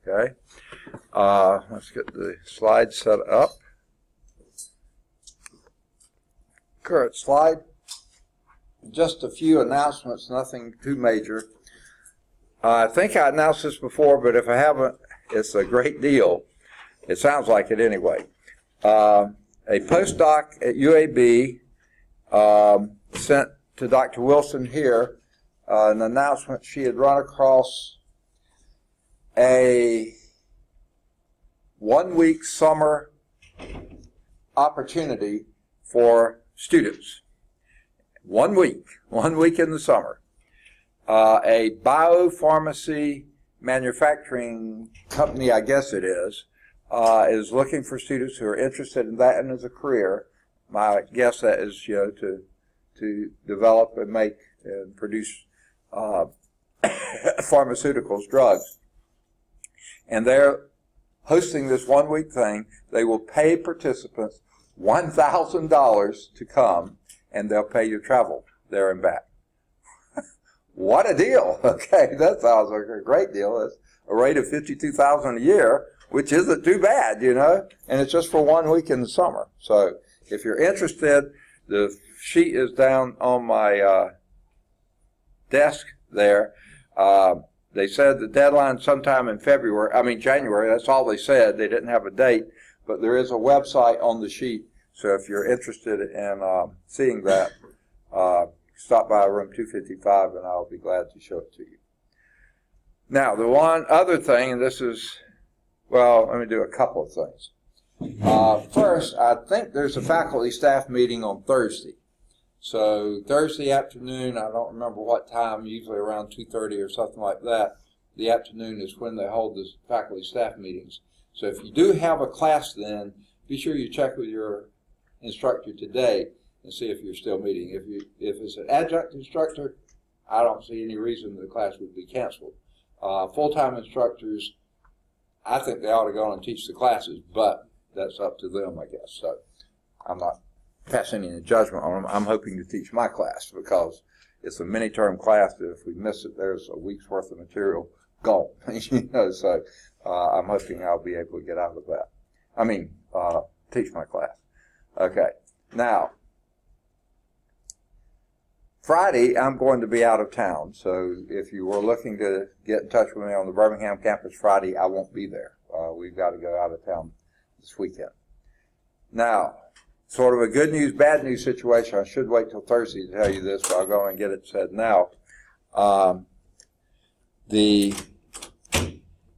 Okay. Let's get the slide set up. Current slide. Just a few announcements, nothing too major. I think I announced this before, but if I haven't, it's a great deal. It sounds like it anyway. A postdoc at UAB sent to Dr. Wilson here an announcement she had run across a one-week summer opportunity for students. 1 week in the summer. A biopharmacy manufacturing company, I guess it is looking for students who are interested in that and as a career. My guess that is, to develop and make and produce pharmaceuticals, drugs. And they're hosting this 1 week thing. They will pay participants $1,000 to come, and they'll pay your travel there and back. What a deal! Okay, that sounds like a great deal. That's a rate of $52,000 a year, which isn't too bad, and it's just for 1 week in the summer. So if you're interested, the sheet is down on my desk there. They said the deadline sometime in January. That's all they said. They didn't have a date, but there is a website on the sheet. So if you're interested in seeing that, stop by room 255 and I'll be glad to show it to you. Now, the one other thing, and this is, let me do a couple of things. First, I think there's a faculty staff meeting on Thursday. So Thursday afternoon, I don't remember what time, usually around 2:30 or something like that. The afternoon is when they hold the faculty staff meetings. So if you do have a class then, be sure you check with your instructor today and see if you're still meeting. If it's an adjunct instructor, I don't see any reason the class would be canceled. Full-time instructors, I think they ought to go on and teach the classes, but that's up to them, I guess. So I'm not passing any judgment on them. I'm hoping to teach my class because it's a mini-term class that if we miss it, there's a week's worth of material gone. So I'm hoping I'll be able to get out of that. Teach my class. Okay. Now, Friday, I'm going to be out of town, so if you were looking to get in touch with me on the Birmingham campus Friday, I won't be there. We've got to go out of town this weekend. Now, sort of a good news, bad news situation. I should wait till Thursday to tell you this, but I'll go and get it said now. The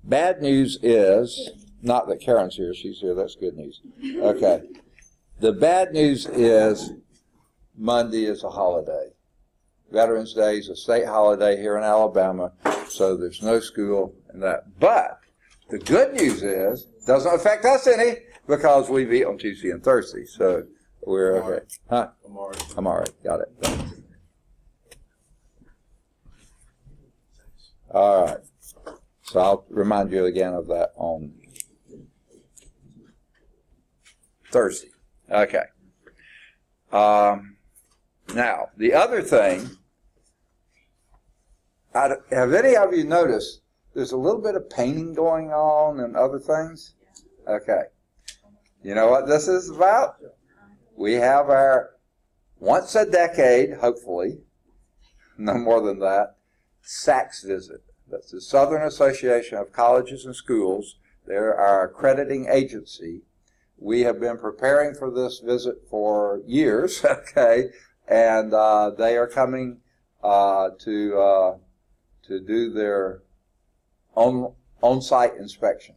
bad news is, not that Karen's here, she's here, that's good news. Okay. The bad news is Monday is a holiday. Veterans Day is a state holiday here in Alabama, so there's no school and that. But the good news is, it doesn't affect us any because we meet on Tuesday and Thursday, so we're okay. Huh? I'm all right. Got it. Thanks. All right. So I'll remind you again of that on Thursday. Okay. Now, the other thing, have any of you noticed there's a little bit of painting going on and other things? Okay. You know what this is about? We have our once a decade, hopefully, no more than that, SACS visit. That's the Southern Association of Colleges and Schools. They're our accrediting agency. We have been preparing for this visit for years, okay, and they are coming to do their on-site inspection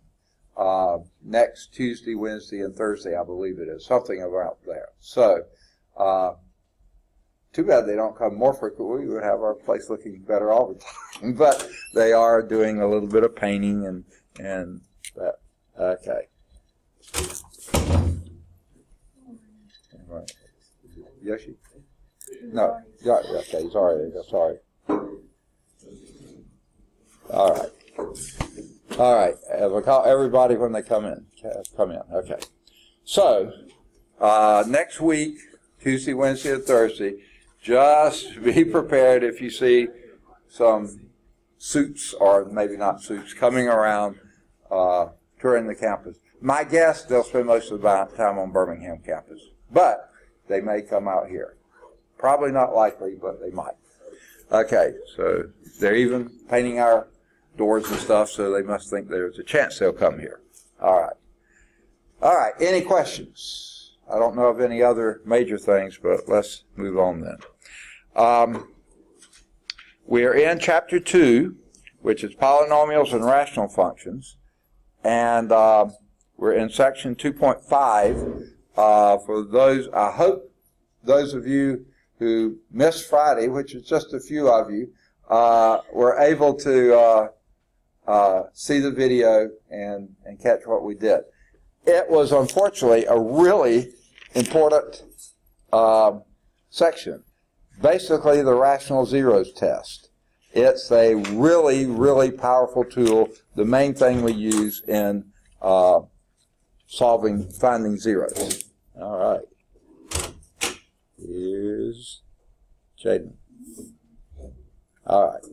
next Tuesday, Wednesday, and Thursday, I believe it is, something about there. So, too bad they don't come more frequently. We would have our place looking better all the time. But they are doing a little bit of painting and that. Okay. All right. Yoshi? No. Yeah, okay, he's all right. Sorry. All right. All right. We'll call everybody when they come in. Okay. So, next week, Tuesday, Wednesday, and Thursday, just be prepared if you see some suits, or maybe not suits, coming around touring the campus. My guess, they'll spend most of the time on Birmingham campus, but they may come out here. Probably not likely, but they might. Okay, so they're even painting our doors and stuff, so they must think there's a chance they'll come here. All right. All right, any questions? I don't know of any other major things, but let's move on then. We're in Chapter 2, which is Polynomials and Rational Functions, and we're in Section 2.5. For those, I hope those of you who missed Friday, which is just a few of you, were able to see the video and catch what we did. It was unfortunately a really important section. Basically, the rational zeros test. It's a really, really powerful tool, the main thing we use in finding zeros. All right. Here's Jaden. All right.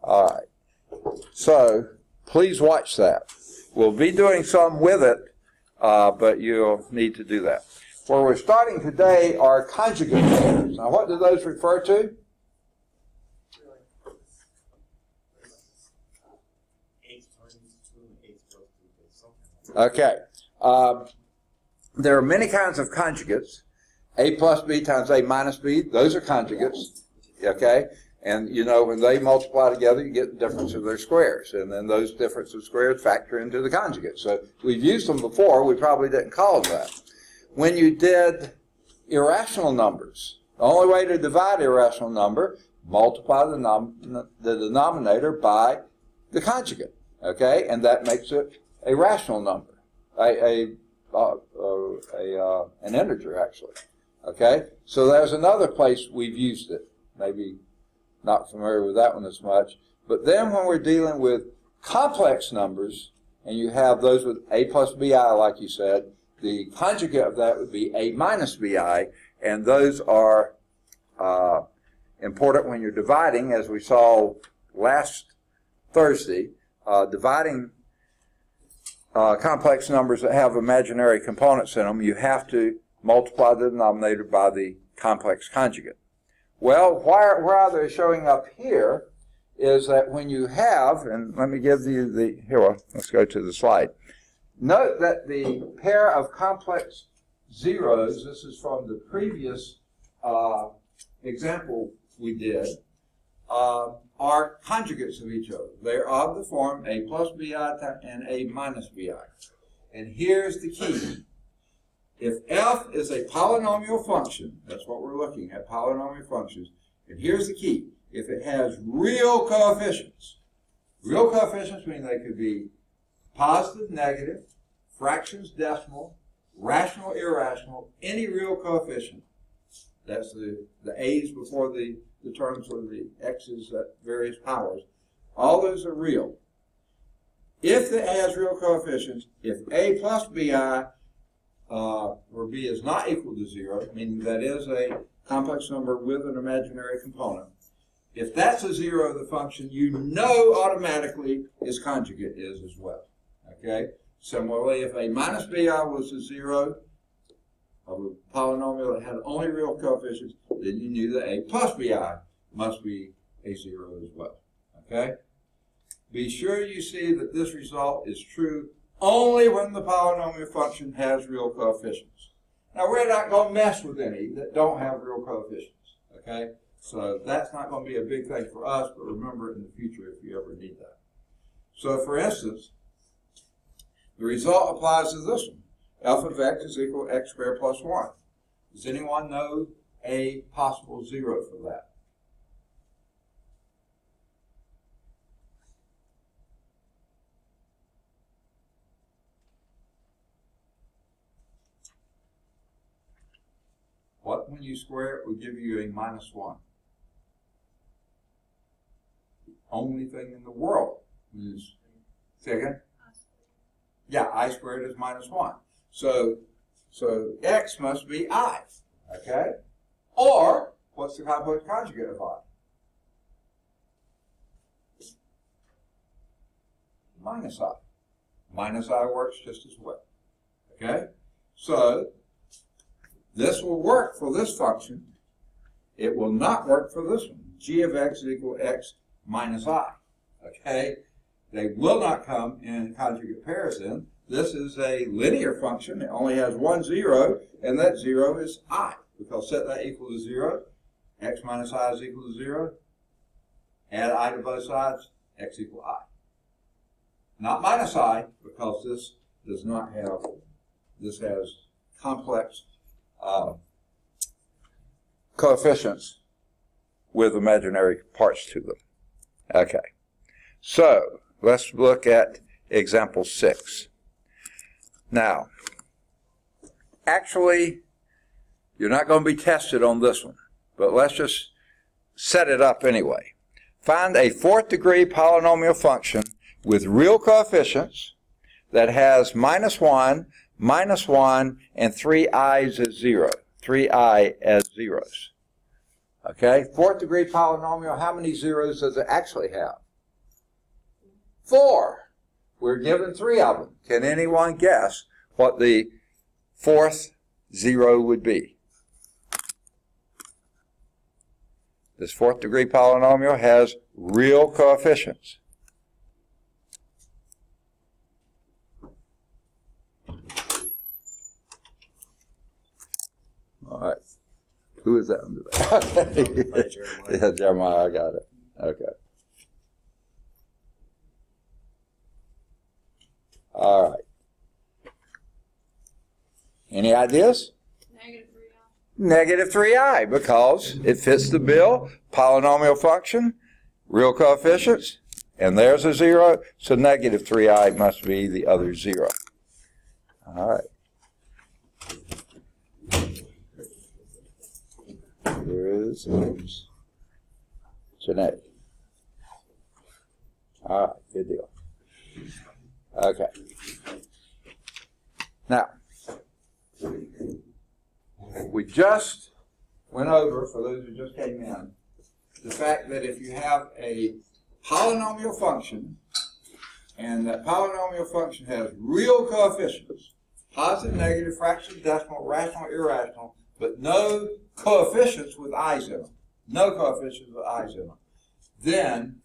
All right. So, please watch that. We'll be doing some with it, but you'll need to do that. Where we're starting today are conjugate pairs. Now, what do those refer to? Okay. There are many kinds of conjugates. A plus B times A minus B, those are conjugates. Okay? And, you know, when they multiply together, you get the difference of their squares. And then those difference of squares factor into the conjugate. So we've used them before. We probably didn't call them that. When you did irrational numbers, the only way to divide irrational number, multiply the denominator by the conjugate. Okay? And that makes it a rational number. An integer, actually. Okay? So there's another place we've used it. Maybe not familiar with that one as much. But then when we're dealing with complex numbers, and you have those with a plus bi, like you said, the conjugate of that would be a minus bi, and those are important when you're dividing, as we saw last Thursday, dividing complex numbers that have imaginary components in them, you have to multiply the denominator by the complex conjugate. Well, why they're showing up here is that when you have, and let me give you let's go to the slide. Note that the pair of complex zeros, this is from the previous example we did, are conjugates of each other. They're of the form a plus bi and a minus bi. And here's the key. If f is a polynomial function, that's what we're looking at, polynomial functions, and here's the key. If it has real coefficients mean they could be positive, negative, fractions, decimal, rational, irrational, any real coefficient. That's the a's before the terms or the x's at various powers. All those are real. If it has real coefficients, if a plus bi where b is not equal to 0, meaning that is a complex number with an imaginary component, if that's a 0 of the function, you know automatically its conjugate is as well. Okay? Similarly, if a minus bi was a 0 of a polynomial that had only real coefficients, then you knew that a plus bi must be a 0 as well. Okay? Be sure you see that this result is true only when the polynomial function has real coefficients. Now, we're not going to mess with any that don't have real coefficients. Okay? So that's not going to be a big thing for us, but remember it in the future if you ever need that. So, for instance, the result applies to this one. F of x is equal to x squared plus 1. Does anyone know a possible 0 for that? What, when you square it, will give you a minus 1? The only thing in the world is, say again? Yeah, I squared is minus 1. So x must be I, okay? Or, what's the complex conjugate of I? minus I. Minus I works just as well. Okay? So, this will work for this function. It will not work for this one. G of x is equal to x minus I. Okay? They will not come in conjugate pairs then. This is a linear function. It only has one zero, and that zero is I. Because set that equal to 0. X minus I is equal to 0. Add I to both sides. X equal I. Not minus I, because this does not have, this has complex coefficients with imaginary parts to them. Okay. So, let's look at example 6. Now, actually, you're not going to be tested on this one, but let's just set it up anyway. Find a 4th degree polynomial function with real coefficients that has -1, -1, and 3 i's as 0. 3i as zeros. Okay? 4th degree polynomial, how many zeros does it actually have? 4. We're given 3 of them. Can anyone guess what the 4th zero would be? This 4th degree polynomial has real coefficients. All right. Who is that under there? Okay. Yeah, Jeremiah, I got it. Okay. All right. Any ideas? Negative 3i, because it fits the bill, polynomial function, real coefficients, and there's a 0, so negative 3i must be the other 0. All right. Here is Jeanette. All right, good deal. Okay. Now, we just went over, for those who just came in, the fact that if you have a polynomial function, and that polynomial function has real coefficients, positive, negative, fraction, decimal, rational, irrational, but no coefficients with i's in them, no coefficients with i's in them, then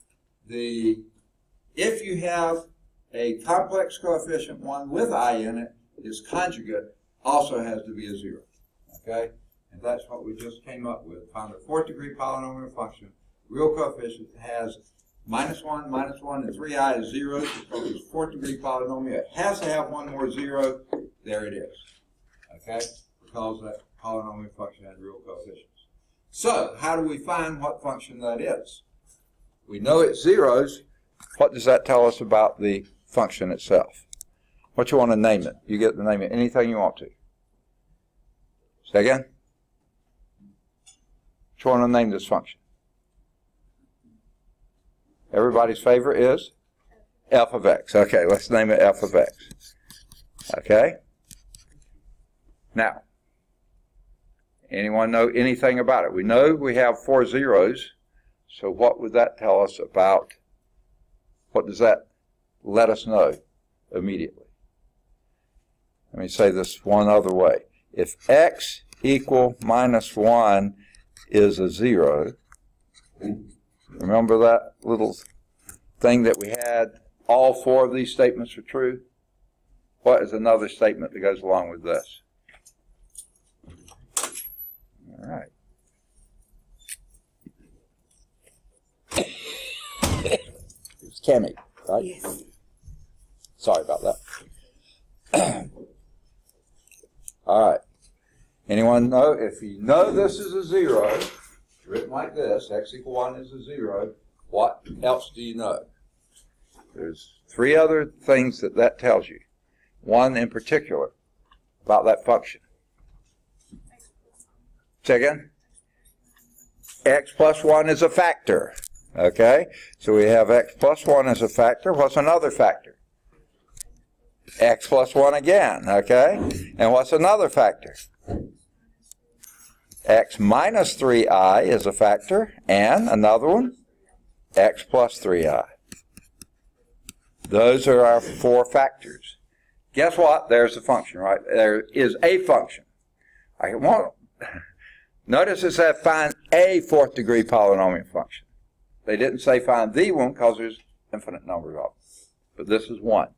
if you have a complex coefficient, one with I in it, its conjugate also has to be a 0. Okay? And that's what we just came up with. Found a 4th degree polynomial function, real coefficient has -1, -1, and 3i is 0. Because it's 4th degree polynomial, it has to have one more 0. There it is. Okay? Because that polynomial function has real coefficients. So, how do we find what function that is? We know it's zeros. What does that tell us about the function itself? What you want to name it? You get to name it anything you want to. Say again? What you want to name this function? Everybody's favorite is f of x. Okay, let's name it f of x. Okay? Now, anyone know anything about it? We know we have 4 zeros, so what would that tell us about, what does that let us know immediately? Let me say this one other way. If x equal -1 is a 0, remember that little thing that we had, all 4 of these statements are true? What is another statement that goes along with this? All right. It's Cammy, right? Yes. Sorry about that. All right. Anyone know? If you know this is a 0, written like this, x equal 1 is a 0, what else do you know? There's 3 other things that tells you. One in particular about that function. Say again? X plus 1 is a factor. Okay? So we have x plus 1 as a factor. What's another factor? X plus 1 again. Okay? And what's another factor? X minus 3i is a factor. And another one? X plus 3i. Those are our four factors. Guess what? There's the function, right? There is a function. Notice it said find a fourth degree polynomial function. They didn't say find the one because there's infinite numbers of them. But this is one.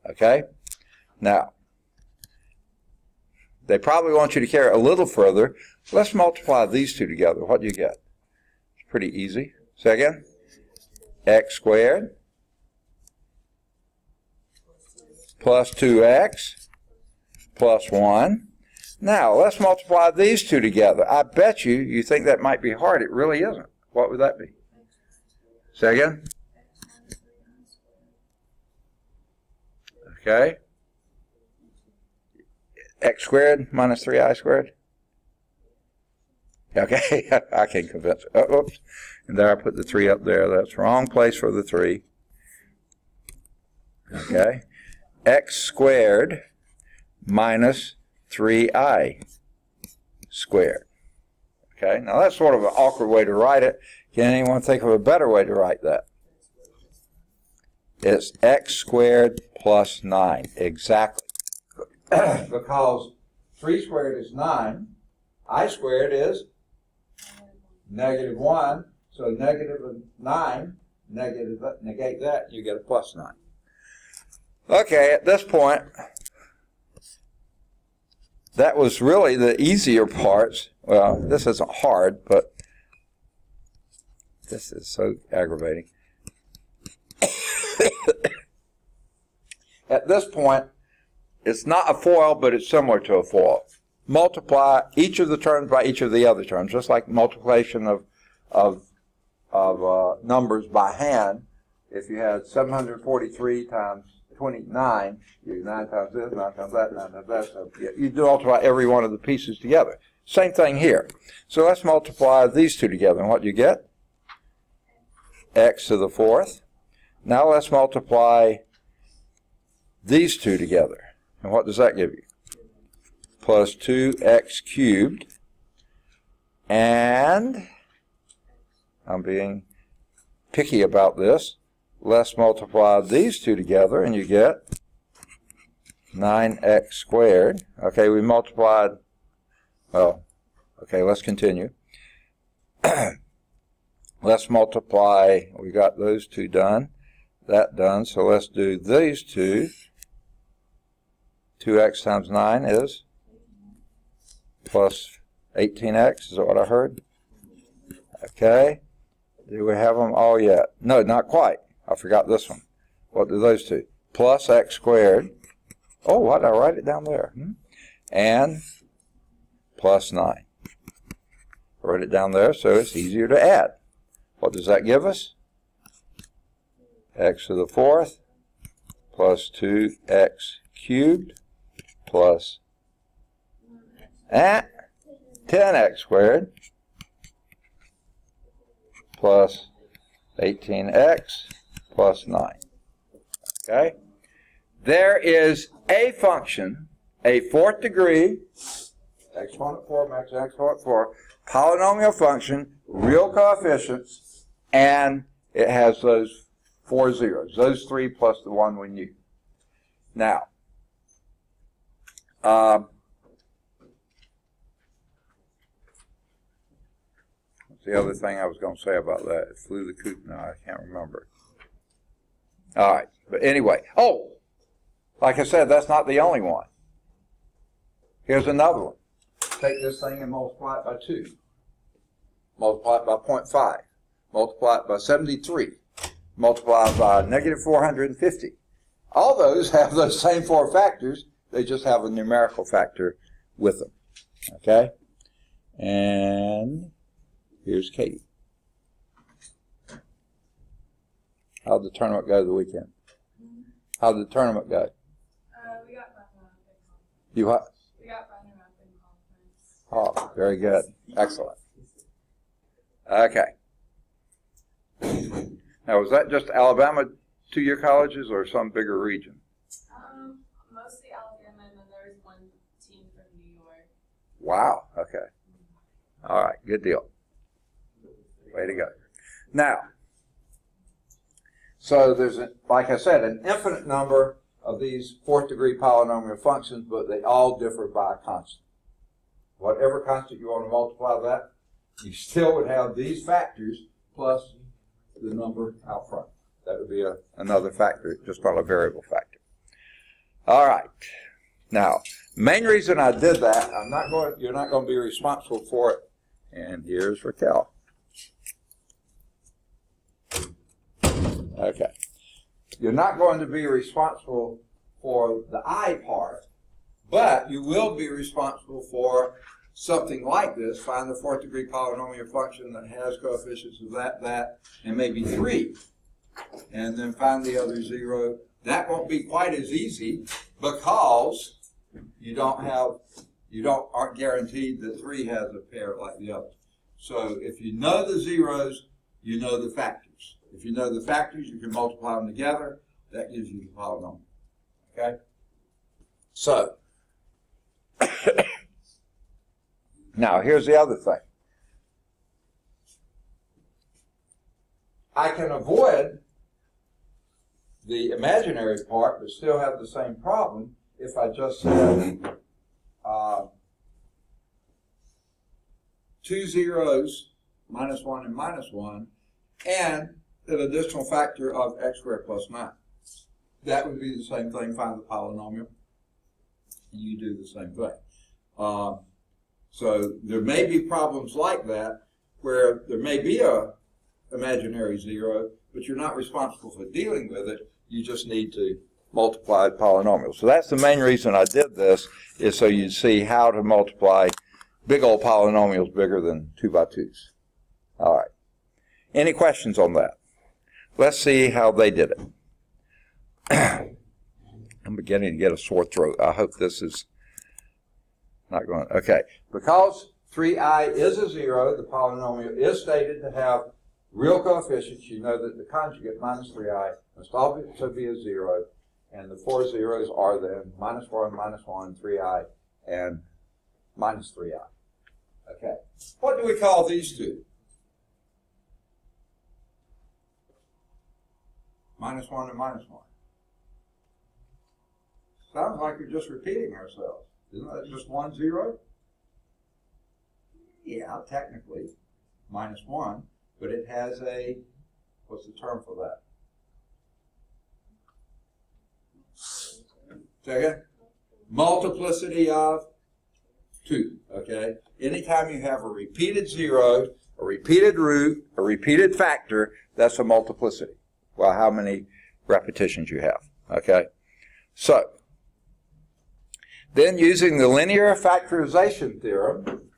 Okay? Now, they probably want you to carry it a little further. Let's multiply these two together. What do you get? It's pretty easy. Say again. X squared plus 2x plus 1. Now, let's multiply these two together. I bet you think that might be hard. It really isn't. What would that be? Say again. Okay. X squared minus 3i squared. Okay, I can't convince it. Oh, oops. And there I put the 3 up there. That's the wrong place for the 3. Okay. X squared minus 3i squared. Okay, now that's sort of an awkward way to write it. Can anyone think of a better way to write that? It's x squared plus 9. Exactly. Because 3 squared is 9. I squared is negative 1. So negative 9, negate that, you get a plus 9. Okay, at this point, that was really the easier parts. Well, this isn't hard, but this is so aggravating. At this point, it's not a FOIL, but it's similar to a FOIL. Multiply each of the terms by each of the other terms, just like multiplication of numbers by hand. If you had 743 times 29, you do 9 times this, 9 times that, 9 times that. So you do multiply every one of the pieces together. Same thing here. So let's multiply these two together. And what do you get? X to the 4th. Now let's multiply these two together. And what does that give you? Plus 2x cubed. And I'm being picky about this. Let's multiply these two together, and you get 9x squared. Okay, we multiplied, well, okay, let's continue. Let's multiply, we got those two done, that done, so let's do these two. 2x times 9 is plus 18x, is that what I heard? Okay, do we have them all yet? No, not quite. I forgot this one. What do those two? Plus x squared. Oh, why did I write it down there? And plus 9. I wrote it down there so it's easier to add. What does that give us? X to the 4th plus 2x cubed plus 10x squared plus 18x plus 9. Okay? There is a function, a 4th degree, exponent 4 max exponent 4, polynomial function, real coefficients, and it has those 4 zeros, those 3 plus the 1 we knew. Now, what's the other thing I was going to say about that? It flew the coop. No, I can't remember. All right, but anyway. Oh, like I said, that's not the only one. Here's another one. Take this thing and multiply it by 2. Multiply it by 0.5. Multiply it by 73. Multiply it by negative 450. All those have those same 4 factors. They just have a numerical factor with them. Okay? And here's Katie. How'd the tournament go the weekend? How'd the tournament go? We got runner-up in conference. You what? We got runner-up in conference. Oh, very good. Excellent. Okay. Now, was that just Alabama 2-year colleges or some bigger region? Mostly Alabama, and then there was one team from New York. Wow. Okay. All right. Good deal. Way to go. Now, So there's, like I said, an infinite number of these fourth degree polynomial functions, but they all differ by a constant. Whatever constant you want to multiply that, you still would have these factors plus the number out front. That would be another factor, just not a variable factor. All right. Now, main reason I did that, you're not going to be responsible for it. And here's Raquel. Okay. You're not going to be responsible for the I part, but you will be responsible for something like this. Find the fourth degree polynomial function that has coefficients of that, and maybe 3. And then find the other 0. That won't be quite as easy because aren't guaranteed that 3 has a pair like the other. So if you know the zeros, you know the factors. If you know the factors, you can multiply them together. That gives you the polynomial. Okay? So, now here's the other thing. I can avoid the imaginary part, but still have the same problem if I just said 2 zeros, -1 and -1, and an additional factor of x squared plus 9. That would be the same thing, find the polynomial, and you do the same thing. So there may be problems like that where there may be a imaginary 0, but you're not responsible for dealing with it. You just need to multiply the polynomial. So that's the main reason I did this, is so you see how to multiply big old polynomials bigger than 2 by 2s. All right. Any questions on that? Let's see how they did it. I'm beginning to get a sore throat. I hope this is not going. Okay. Because 3i is a 0, the polynomial is stated to have real coefficients. You know that the conjugate minus 3i must also be a 0, and the 4 zeros are then -1, -1, 3i, and minus 3i. Okay. What do we call these two? -1 and -1. Sounds like we're just repeating ourselves. Isn't that just 1 0? Yeah, technically, -1, but it has a, what's the term for that? Second? Multiplicity of 2, okay? Anytime you have a repeated 0, a repeated root, a repeated factor, that's a multiplicity. Well, how many repetitions you have, okay? So, then using the linear factorization theorem,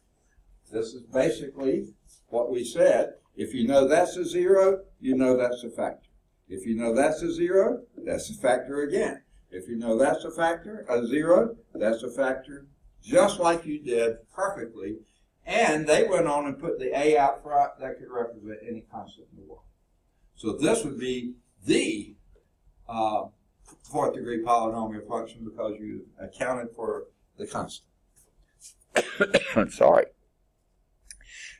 this is basically what we said. If you know that's a 0, you know that's a factor. If you know that's a 0, that's a factor again. If you know that's a factor, a 0, that's a factor, just like you did perfectly. And they went on and put the a out front. That could represent any constant in the world. So this would be the fourth degree polynomial function because you accounted for the constant. Sorry.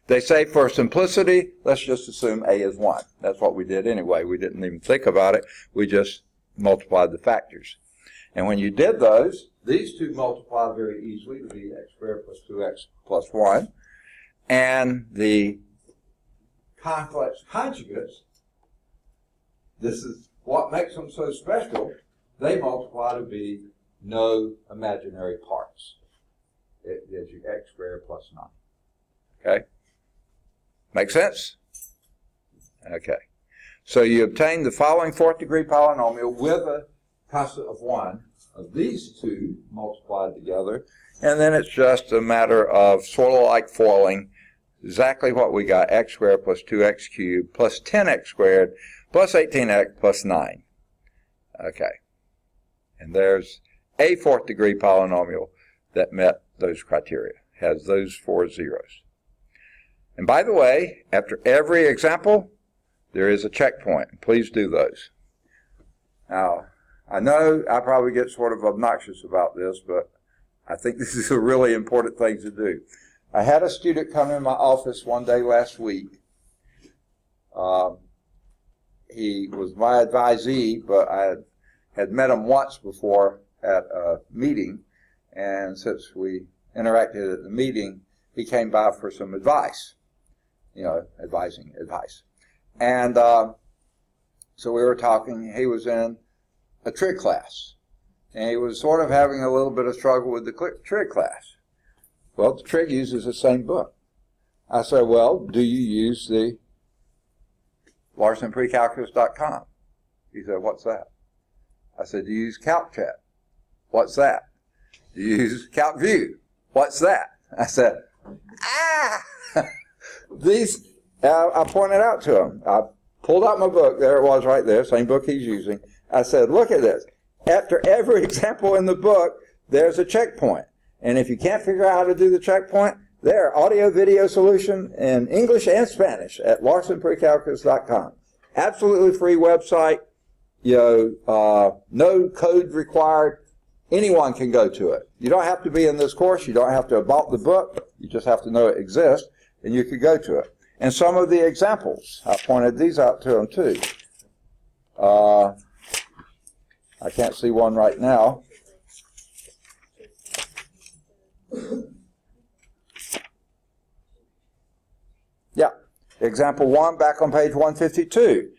They say for simplicity, let's just assume a is 1. That's what we did anyway. We didn't even think about it. We just multiplied the factors. And when you did those, these two multiply very easily to be x squared plus 2x plus 1. And the complex conjugates, this is what makes them so special, they multiply to be no imaginary parts. It gives you x squared plus 9. Okay? Make sense? Okay. So you obtain the following fourth degree polynomial with a constant of 1 of these two multiplied together, and then it's just a matter of sort of like foiling exactly what we got, x squared plus 2x cubed plus 10x squared plus 18x plus 9. Okay. And there's a fourth degree polynomial that met those criteria, has those 4 zeros. And by the way, after every example, there is a checkpoint. Please do those. Now, I know I probably get sort of obnoxious about this, but I think this is a really important thing to do. I had a student come in my office one day last week. he was my advisee, but I had met him once before at a meeting, and since we interacted at the meeting, he came by for some advice, advising advice. And so we were talking. He was in a trig class, and he was sort of having a little bit of struggle with the trig class. Well, the trig uses the same book. I said, well, do you use the LarsonPrecalculus.com? He said, what's that? I said, do you use CalcChat? What's that? Do you use CalcView? What's that? I said, these, I pointed out to him. I pulled out my book. There it was right there, same book he's using. I said, look at this. After every example in the book, there's a checkpoint. And if you can't figure out how to do the checkpoint, there, audio-video solution in English and Spanish at LarsonPrecalculus.com. Absolutely free website. No code required. Anyone can go to it. You don't have to be in this course. You don't have to have bought the book. You just have to know it exists, and you can go to it. And some of the examples, I pointed these out to them too. I can't see one right now. Yeah, example 1 back on page 152.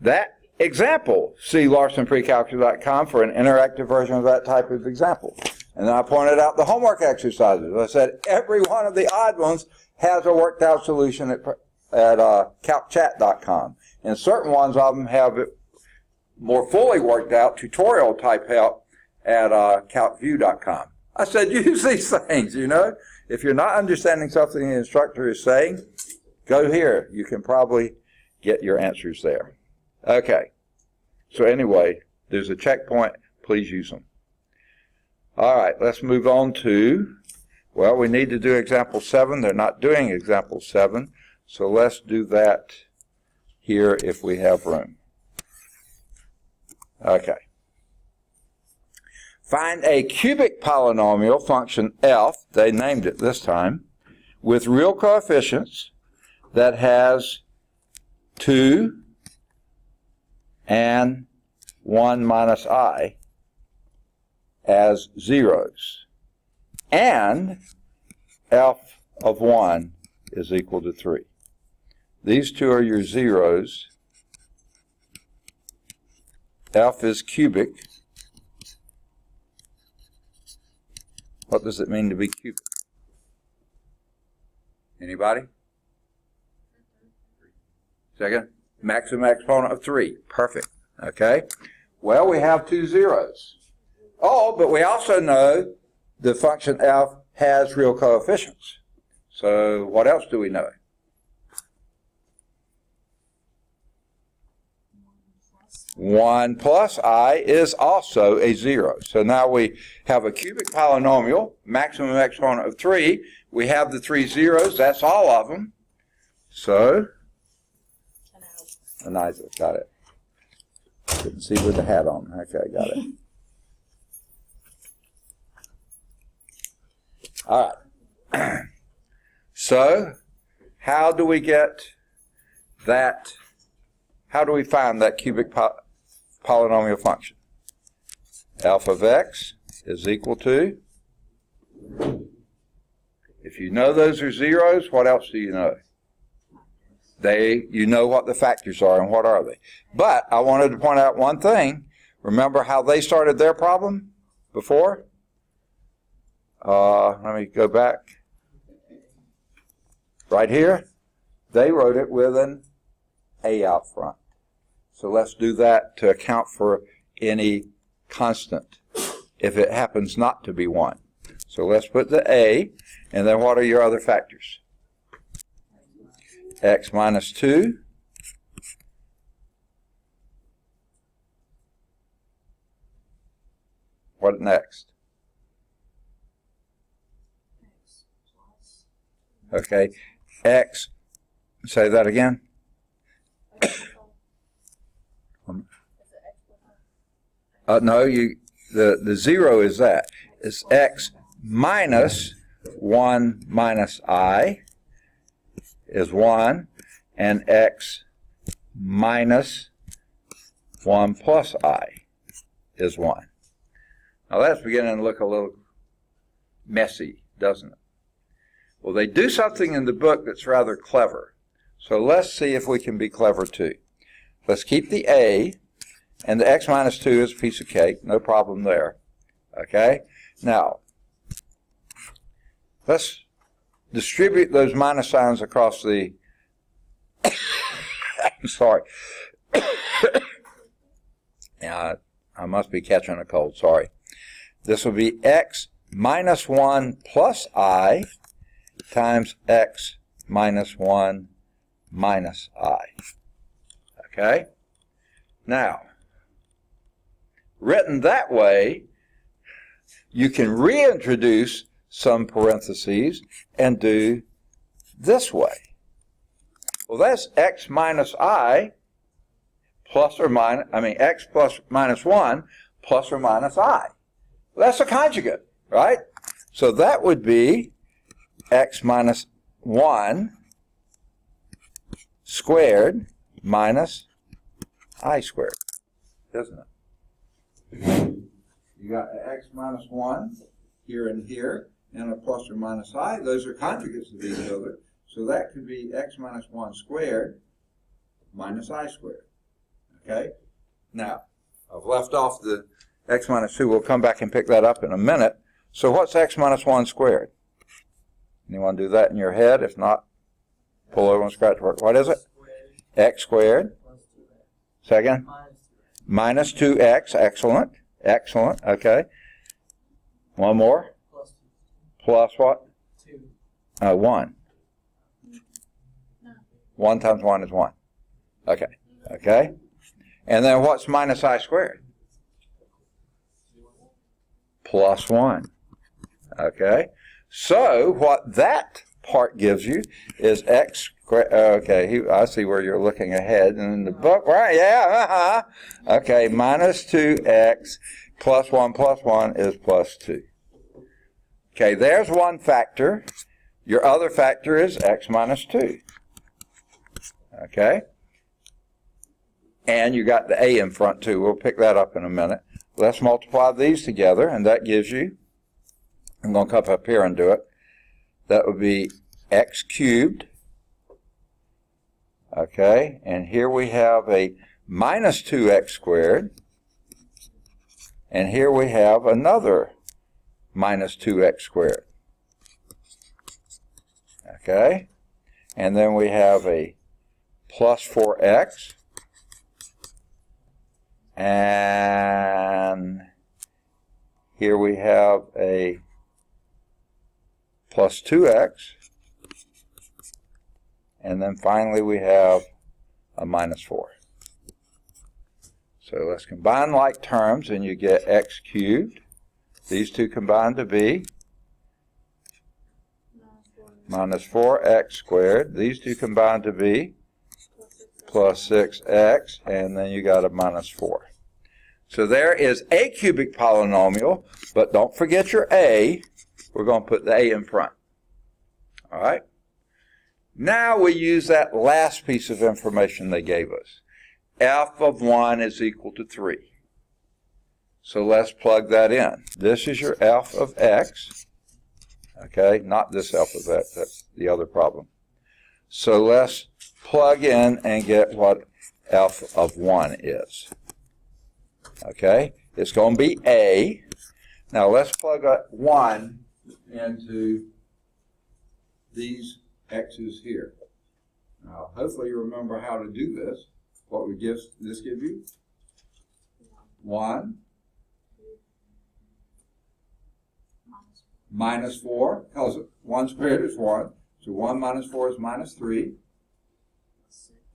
That example, see LarsonPrecalculus.com for an interactive version of that type of example. And then I pointed out the homework exercises. I said every one of the odd ones has a worked out solution at CalcChat.com. And certain ones of them have it more fully worked out tutorial type help at CalcView.com. I said use these things, If you're not understanding something the instructor is saying, go here. You can probably get your answers there. Okay. So anyway, there's a checkpoint. Please use them. All right, let's move on to, well, we need to do example 7. They're not doing example 7. So let's do that here if we have room. Okay. Find a cubic polynomial function f, they named it this time, with real coefficients that has 2 and 1 minus I as zeros. And f of 1 is equal to 3. These two are your zeros. F is cubic. What does it mean to be cubic? Anybody? Second? Maximum exponent of 3. Perfect. Okay. Well, we have 2 zeros. Oh, but we also know the function f has real coefficients. So what else do we know? One plus I is also a 0. So now we have a cubic polynomial, maximum exponent of 3. We have the 3 zeros. That's all of them. So, Anisa, got it. Couldn't see with the hat on. Okay, got it. All right. So, how do we get that? How do we find that cubic polynomial function? F of x is equal to, if you know those are zeros, what else do you know? You know what the factors are, and what are they? But I wanted to point out one thing. Remember how they started their problem before? Let me go back. Right here, they wrote it with an A out front. So let's do that to account for any constant if it happens not to be 1. So let's put the A, and then what are your other factors? X minus 2. What next? Okay. X, say that again. No, the 0 is that. It's x minus 1 minus I is 1, and x minus 1 plus I is 1. Now that's beginning to look a little messy, doesn't it? Well, they do something in the book that's rather clever. So let's see if we can be clever too. Let's keep the A, and the x minus 2 is a piece of cake. No problem there. Okay? Now, let's distribute those minus signs across the... I'm sorry. Yeah, I must be catching a cold. Sorry. This will be x minus 1 plus I times x minus 1 minus I. Okay? Now, written that way, you can reintroduce some parentheses and do this way. Well, that's x minus I plus or minus, x plus minus 1 plus or minus I. Well, that's a conjugate, right? So that would be x minus 1 squared minus I squared, isn't it? You got x minus 1 here and here, and a plus or minus I. Those are conjugates of each other. So that could be x minus 1 squared minus I squared. Okay? Now, I've left off the x minus 2. We'll come back and pick that up in a minute. So what's x minus 1 squared? Anyone do that in your head? If not, pull over and scratch work. What is it? X squared. Second? Minus 2x. Excellent. Excellent. Okay. One more? Plus what? 1. 1 times 1 is 1. Okay. Okay. And then what's minus I squared? Plus 1. Okay. So what that part gives you is x squared. Okay, I see where you're looking ahead in the book. Right, yeah, Okay, minus 2x plus 1 is plus 2. Okay, there's one factor. Your other factor is x minus 2. Okay? And you got the a in front too. We'll pick that up in a minute. Let's multiply these together, and that gives you, I'm going to come up here and do it. That would be x cubed. Okay, and here we have a minus 2x squared. And here we have another minus 2x squared. Okay, and then we have a plus 4x. And here we have a plus 2x. And then finally we have a minus 4. So let's combine like terms, and you get x cubed. These two combine to be minus 4x squared. These two combine to be plus 6x, and then you got a minus 4. So there is a cubic polynomial, but don't forget your a. We're going to put the a in front. All right? Now we use that last piece of information they gave us. F of 1 is equal to 3. So let's plug that in. This is your f of x. Okay, not this f of x, that's the other problem. So let's plug in and get what f of 1 is. Okay, it's going to be a. Now let's plug a 1 into these x's here. Now hopefully you remember how to do this. What would this give you? 1 minus 4, because 1 squared is 1. So 1 minus 4 is minus 3.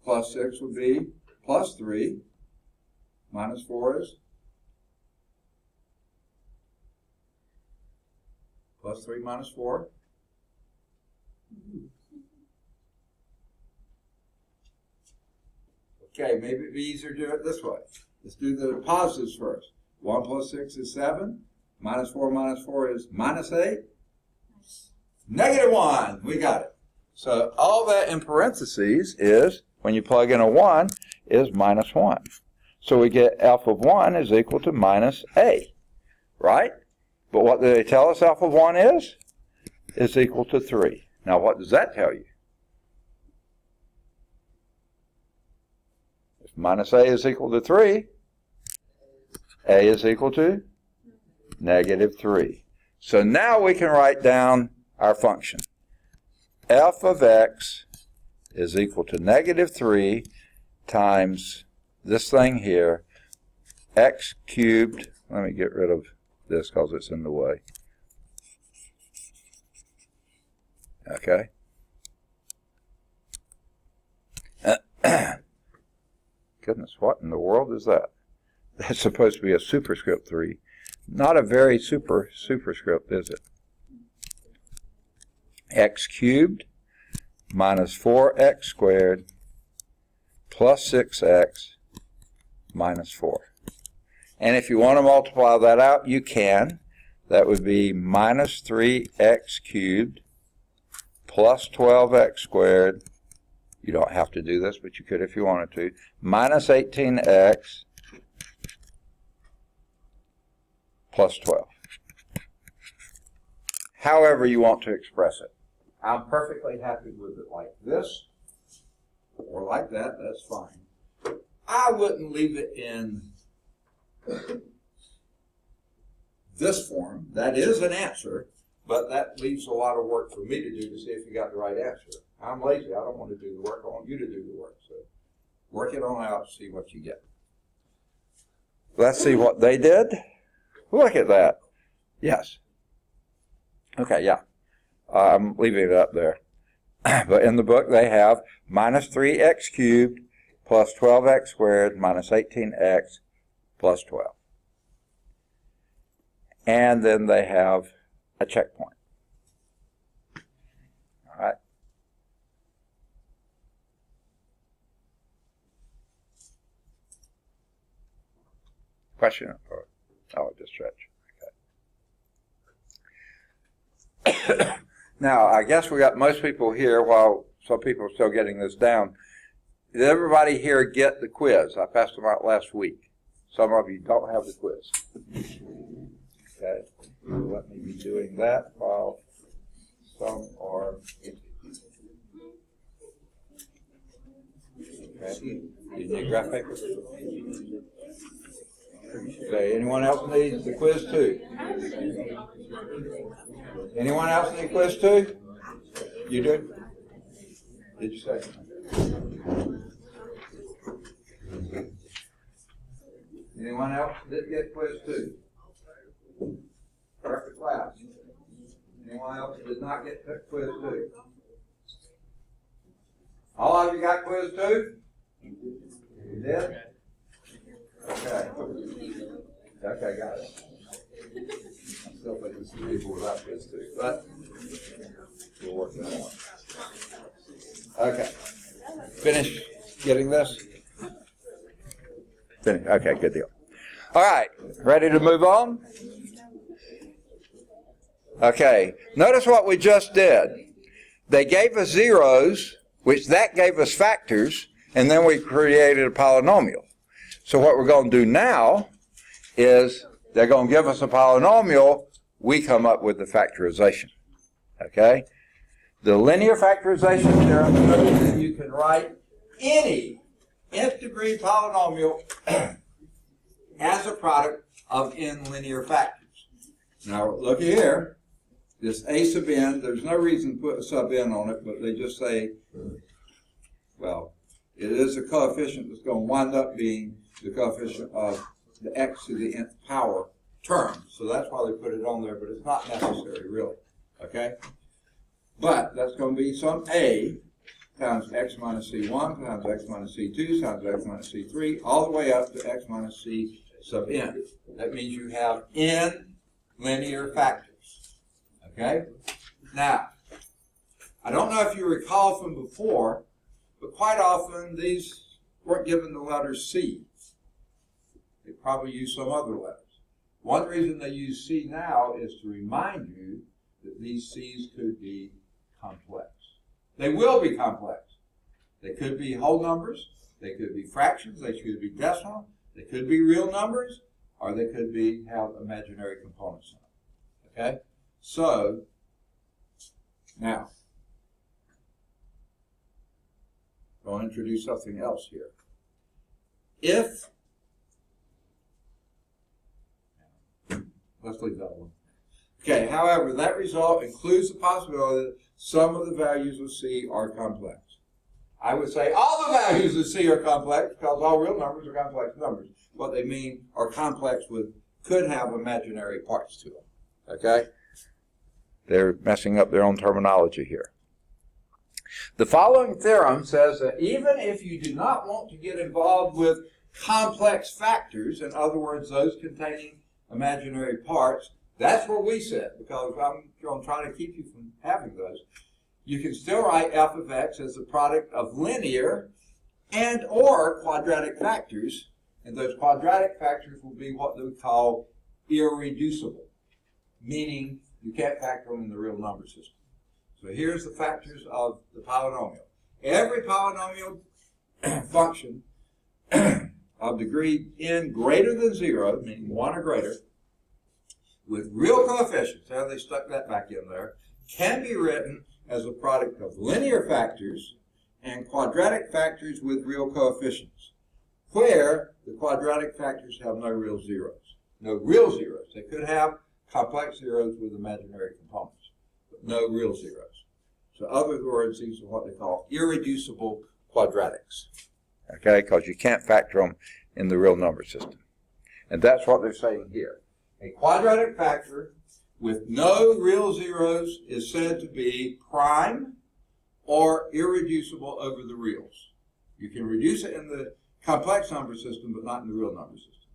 Plus 6 would be plus 3. Minus 4 is plus 3 minus 4. Okay, maybe it'd be easier to do it this way. Let's do the positives first. 1 plus 6 is 7. Minus 4 is minus 8. Negative 1. We got it. So all that in parentheses is, when you plug in a 1, is minus 1. So we get f of 1 is equal to minus a, right? But what do they tell us f of 1 is? Is equal to 3. Now what does that tell you? If minus a is equal to 3, a is equal to negative 3. So now we can write down our function. F of x is equal to negative 3 times this thing here, x cubed. Let me get rid of this because it's in the way. Okay. Goodness, what in the world is that? That's supposed to be a superscript 3. Not a very superscript, is it? X cubed minus 4x squared plus 6x minus 4. And if you want to multiply that out, you can. That would be minus 3x cubed plus 12x squared. You don't have to do this, but you could if you wanted to. Minus 18x plus 12. However you want to express it. I'm perfectly happy with it like this or like that. That's fine. I wouldn't leave it in this form. That is an answer, but that leaves a lot of work for me to do to see if you got the right answer. I'm lazy. I don't want to do the work. I want you to do the work. So work it on out, see what you get. Let's see what they did. Look at that. Yes. Okay, yeah. I'm leaving it up there. But in the book they have minus 3x cubed plus 12x squared minus 18x plus 12. And then they have a checkpoint. All right. Question? Or, oh, just stretch. Okay. Now, I guess we got most people here while some people are still getting this down. Did everybody here get the quiz? I passed them out last week. Some of you don't have the quiz. Okay. Let me be doing that while some are. Okay. Do you need graph paper? Okay. Anyone else needs the quiz too? Anyone else need quiz too? You do? Did you say? Anyone else did get quiz too? Perfect class. Anyone else did not get quiz too? All of you got quiz too? You did? Okay. Okay, got it. I'm still thinking some people without quiz too, but we'll work that one. Okay. Finish getting this? Finish. Okay, good deal. All right, ready to move on? Okay, notice what we just did. They gave us zeros, which that gave us factors, and then we created a polynomial. So what we're going to do now is they're going to give us a polynomial, we come up with the factorization. Okay? The linear factorization theorem shows that you can write any nth degree polynomial as a product of n linear factors. Now look here, this a sub n, there's no reason to put a sub n on it, but they just say, well, it is a coefficient that's going to wind up being the coefficient of the x to the nth power term. So that's why they put it on there, but it's not necessary really. Okay? But that's going to be some a times x minus c1 times x minus c2 times x minus c3 all the way up to x minus c sub n. That means you have n linear factors. Okay? Now, I don't know if you recall from before, but quite often these weren't given the letter C. They probably use some other letters. One reason they use C now is to remind you that these C's could be complex. They will be complex. They could be whole numbers. They could be fractions, they could be decimal, they could be real numbers, or they could be have imaginary components in them. Okay? So, now, I'll introduce something else here. Let's leave that one. Okay, however, that result includes the possibility that some of the values of C are complex. I would say all the values of C are complex because all real numbers are complex numbers. What they mean are complex could have imaginary parts to them. Okay? They're messing up their own terminology here. The following theorem says that even if you do not want to get involved with complex factors, in other words, those containing imaginary parts, that's what we said, because I'm trying to keep you from having those. You can still write f of x as the product of linear and or quadratic factors, and those quadratic factors will be what they would call irreducible, meaning you can't factor them in the real number system. So here's the factors of the polynomial. Every polynomial function of degree n greater than 0, meaning 1 or greater, with real coefficients, how they stuck that back in there, can be written as a product of linear factors and quadratic factors with real coefficients, where the quadratic factors have no real zeros. No real zeros. They could have complex zeros with imaginary components, but no real zeros. So in other words, these are what they call irreducible quadratics, okay, because you can't factor them in the real number system. And that's what they're saying here. A quadratic factor with no real zeros is said to be prime or irreducible over the reals. You can reduce it in the complex number system, but not in the real number system.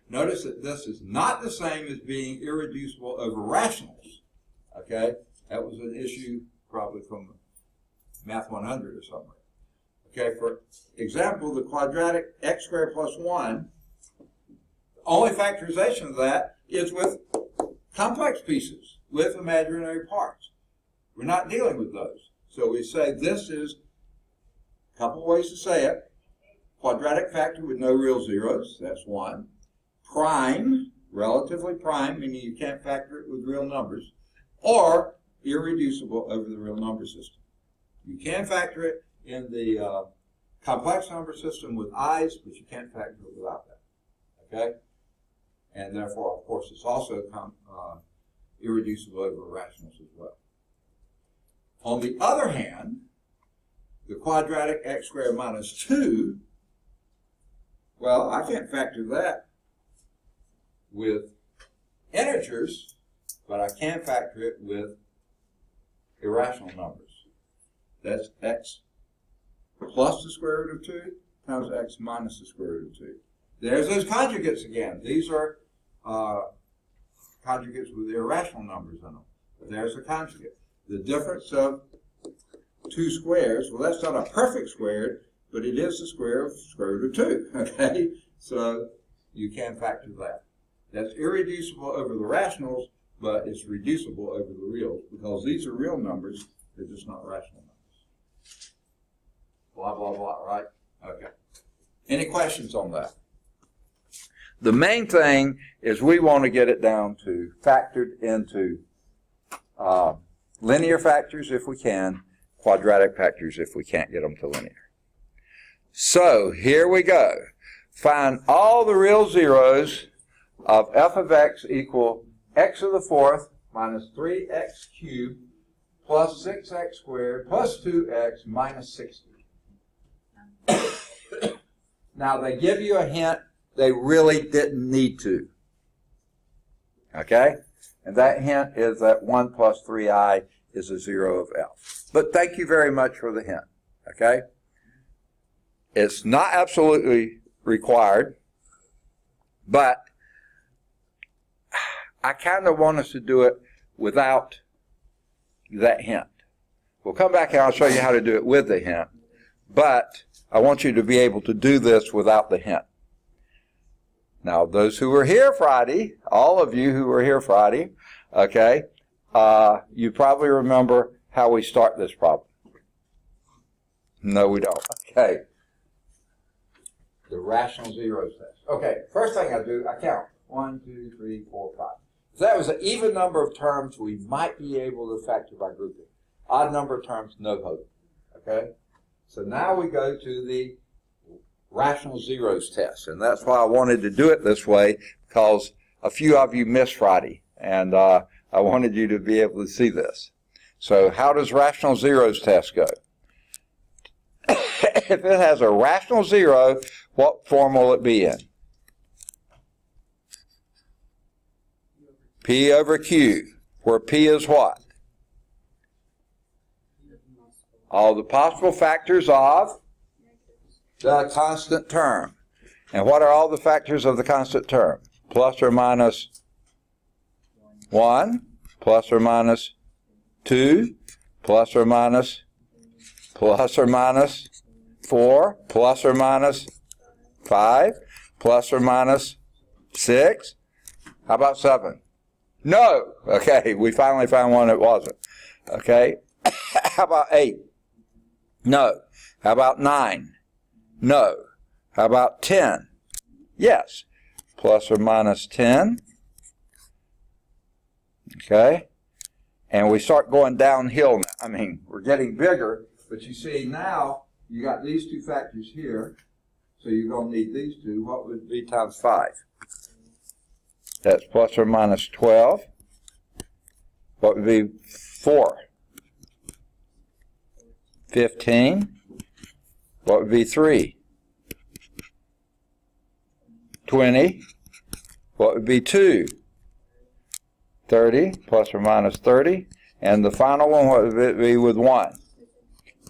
Notice that this is not the same as being irreducible over rationals. Okay? That was an issue probably from Math 100 or somewhere. Okay, for example, the quadratic x squared plus 1, the only factorization of that is with complex pieces, with imaginary parts. We're not dealing with those. So we say this is, a couple ways to say it, quadratic factor with no real zeros, that's one. Prime, relatively prime, meaning you can't factor it with real numbers, or irreducible over the real number system. You can factor it in the complex number system with i's, but you can't factor it without that. Okay? And therefore, of course, it's also irreducible over rationals as well. On the other hand, the quadratic x squared minus 2, well, I can't factor that with integers, but I can factor it with irrational numbers. That's x plus the square root of 2 times x minus the square root of 2. There's those conjugates again. These are conjugates with irrational numbers in them. But there's a conjugate. The difference of two squares, well, that's not a perfect square, but it is the square of square root of 2. Okay? So you can factor that. That's irreducible over the rationals, but it's reducible over the reals, because these are real numbers, they're just not rational numbers. Blah, blah, blah, right? Okay. Any questions on that? The main thing is we want to get it down to factored into linear factors if we can, quadratic factors if we can't get them to linear. So here we go. Find all the real zeros of f of x equal x to the fourth minus 3x cubed plus 6x squared plus 2x minus 60. Now they give you a hint. They really didn't need to. Okay? And that hint is that 1 plus 3i is a 0 of f. But thank you very much for the hint. Okay? It's not absolutely required, but I kind of want us to do it without that hint. We'll come back and I'll show you how to do it with the hint, but I want you to be able to do this without the hint. Now, those who were here Friday, all of you who were here Friday, okay, you probably remember how we start this problem. No, we don't. Okay. the rational zeros test. Okay, first thing I do, I count. 1, 2, 3, 4, 5. If that was an even number of terms, we might be able to factor by grouping. Odd number of terms, no hope. Okay? So now we go to the rational zeros test. And that's why I wanted to do it this way, because a few of you missed Friday. And I wanted you to be able to see this. So how does rational zeros test go? If it has a rational zero, what form will it be in? P over Q, where P is what? All the possible factors of the constant term. And what are all the factors of the constant term? Plus or minus 1, plus or minus 2, plus or minus 4, plus or minus 5, plus or minus 6. How about 7? No. Okay, we finally found one that wasn't. Okay. How about 8? No. How about 9? No. How about 10? Yes. Plus or minus 10. Okay. And we start going downhill now. I mean, we're getting bigger, but you see now you got these two factors here, so you're going to need these two. What would it be times 5? That's plus or minus 12. What would be 4? 15. What would be 3? 20. What would be 2? 30, plus or minus 30. And the final one, what would it be with 1?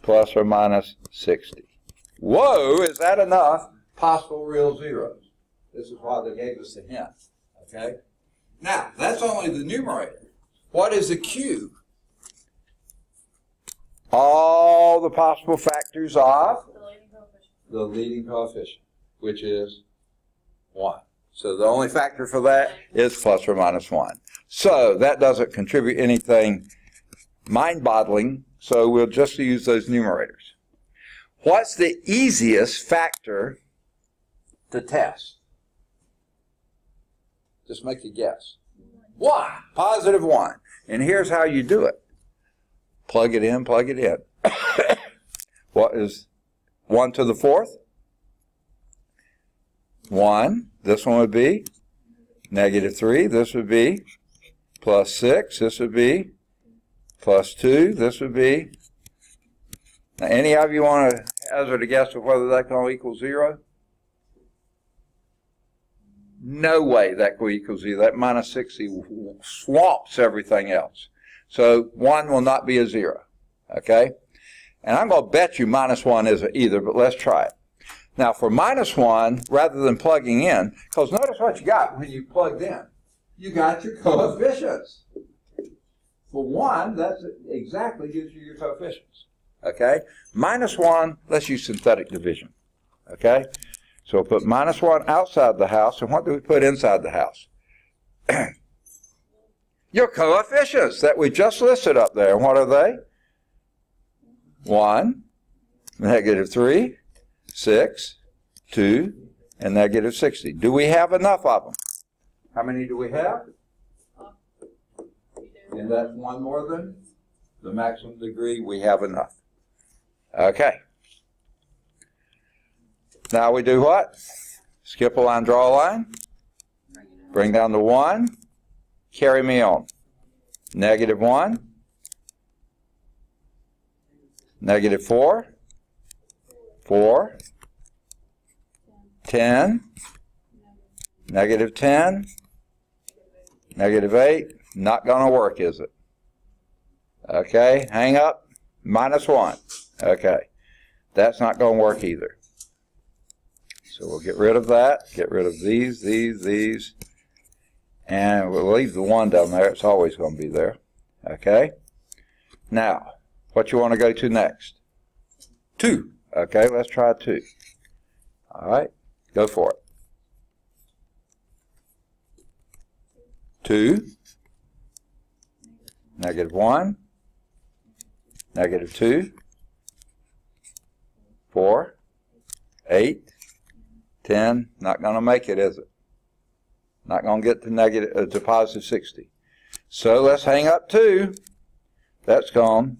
Plus or minus 60. Whoa, is that enough possible real zeros? This is why they gave us the hint. Okay? Now, that's only the numerator. What is a Q? All the possible factors of the leading coefficient, which is 1. So the only factor for that is plus or minus 1. So that doesn't contribute anything mind-boggling, so we'll just use those numerators. What's the easiest factor to test? Just make a guess. 1. Positive 1. And here's how you do it. Plug it in, plug it in. What is 1 to the 4th? 1. This one would be negative 3. This would be plus 6. This would be plus 2. This would be. Now, any of you want to hazard a guess of whether that's going to equal 0? No way that will equal 0. That minus 60 swamps everything else. So 1 will not be a 0. Okay? And I'm going to bet you minus 1 isn't either, but let's try it. Now for minus 1, rather than plugging in, because notice what you got when you plugged in. You got your coefficients. For 1, that exactly gives you your coefficients. Okay? Minus 1, let's use synthetic division. Okay? So we'll put minus 1 outside the house, and what do we put inside the house? Your coefficients that we just listed up there. And what are they? 1, negative 3, 6, 2, and negative 60. Do we have enough of them? How many do we have? And that's 1 more than the maximum degree. We have enough. Okay. Now we do what? Skip a line, draw a line. Bring down the 1. Carry me on. Negative 1. Negative 4. 4. 10. Negative 10. Negative 8. Not going to work, is it? Okay, hang up. Minus 1. Okay. That's not going to work either. So we'll get rid of that. Get rid of these. And we'll leave the 1 down there. It's always going to be there. Okay. Now, what you want to go to next? 2. Okay, let's try 2. All right, go for it. 2. Negative 1. Negative 2. 4. 8. 10, not going to make it, is it? Not going to get to positive 60. So let's hang up 2. That's gone.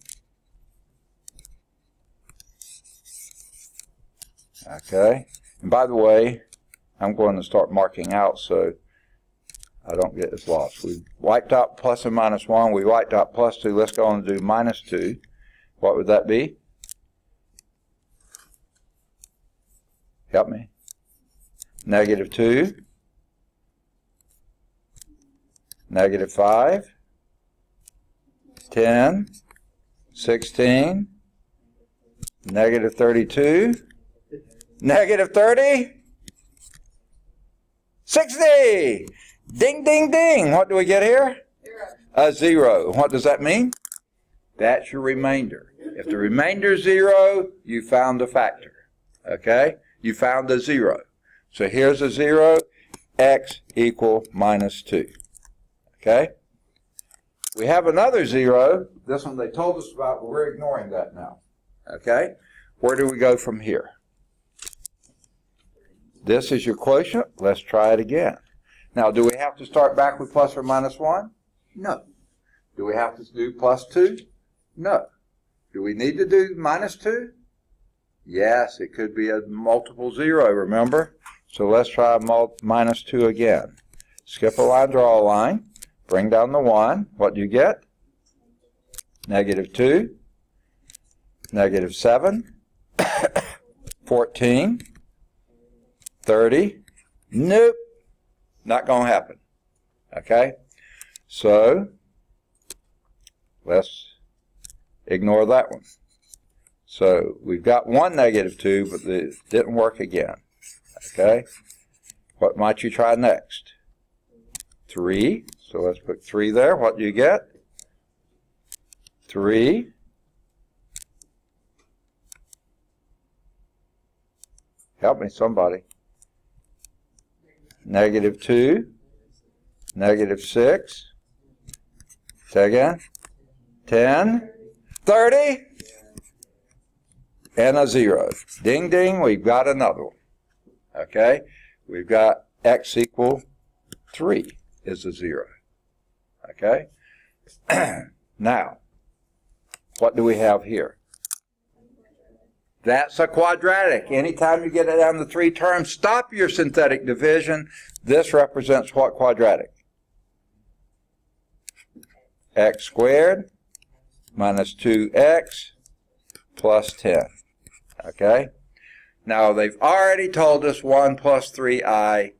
Okay. And by the way, I'm going to start marking out so I don't get this lost. We wiped out plus and minus 1. We wiped out plus 2. Let's go on and do minus 2. What would that be? Help me. Negative 2. Negative 5. 10. 16. Negative 32. Negative 30. 60. Ding, ding, ding. What do we get here? 0. A 0. What does that mean? That's your remainder. If the remainder is 0, you found a factor. Okay? You found a 0. So here's a 0. X equal minus 2. Okay? We have another 0. This one they told us about, but we're ignoring that now. Okay? Where do we go from here? This is your quotient. Let's try it again. Now, do we have to start back with plus or minus 1? No. Do we have to do plus 2? No. Do we need to do minus 2? Yes, it could be a multiple 0, remember? So let's try minus 2 again. Skip a line, draw a line. Bring down the 1. What do you get? Negative 2. Negative 7. 14. 30. Nope. Not going to happen. Okay? So, let's ignore that one. So, we've got one negative 2, but it didn't work again. Okay? What might you try next? 3. So, let's put 3 there. What do you get? 3. Help me, somebody. Negative 2. Negative 6. Say again. 10. 30. And a 0. Ding, ding, we've got another one. Okay? We've got x equal 3 is a 0. Okay? Now, what do we have here? That's a quadratic. Anytime you get it down to 3 terms, stop your synthetic division. This represents what quadratic? X squared minus 2x plus 10. Okay? Now, they've already told us 1 plus 3i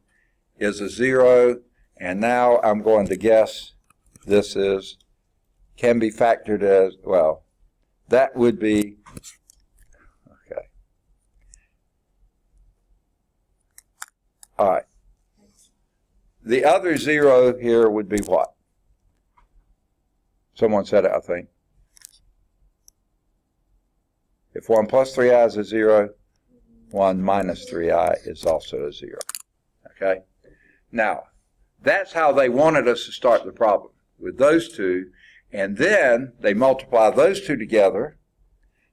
is a 0, and now I'm going to guess this can be factored as, well, that would be, okay. All right. The other 0 here would be what? Someone said it, I think. If 1 plus 3i is a 0, 1 minus 3i is also a 0. Okay? Now, that's how they wanted us to start the problem, with those two, and then they multiply those two together,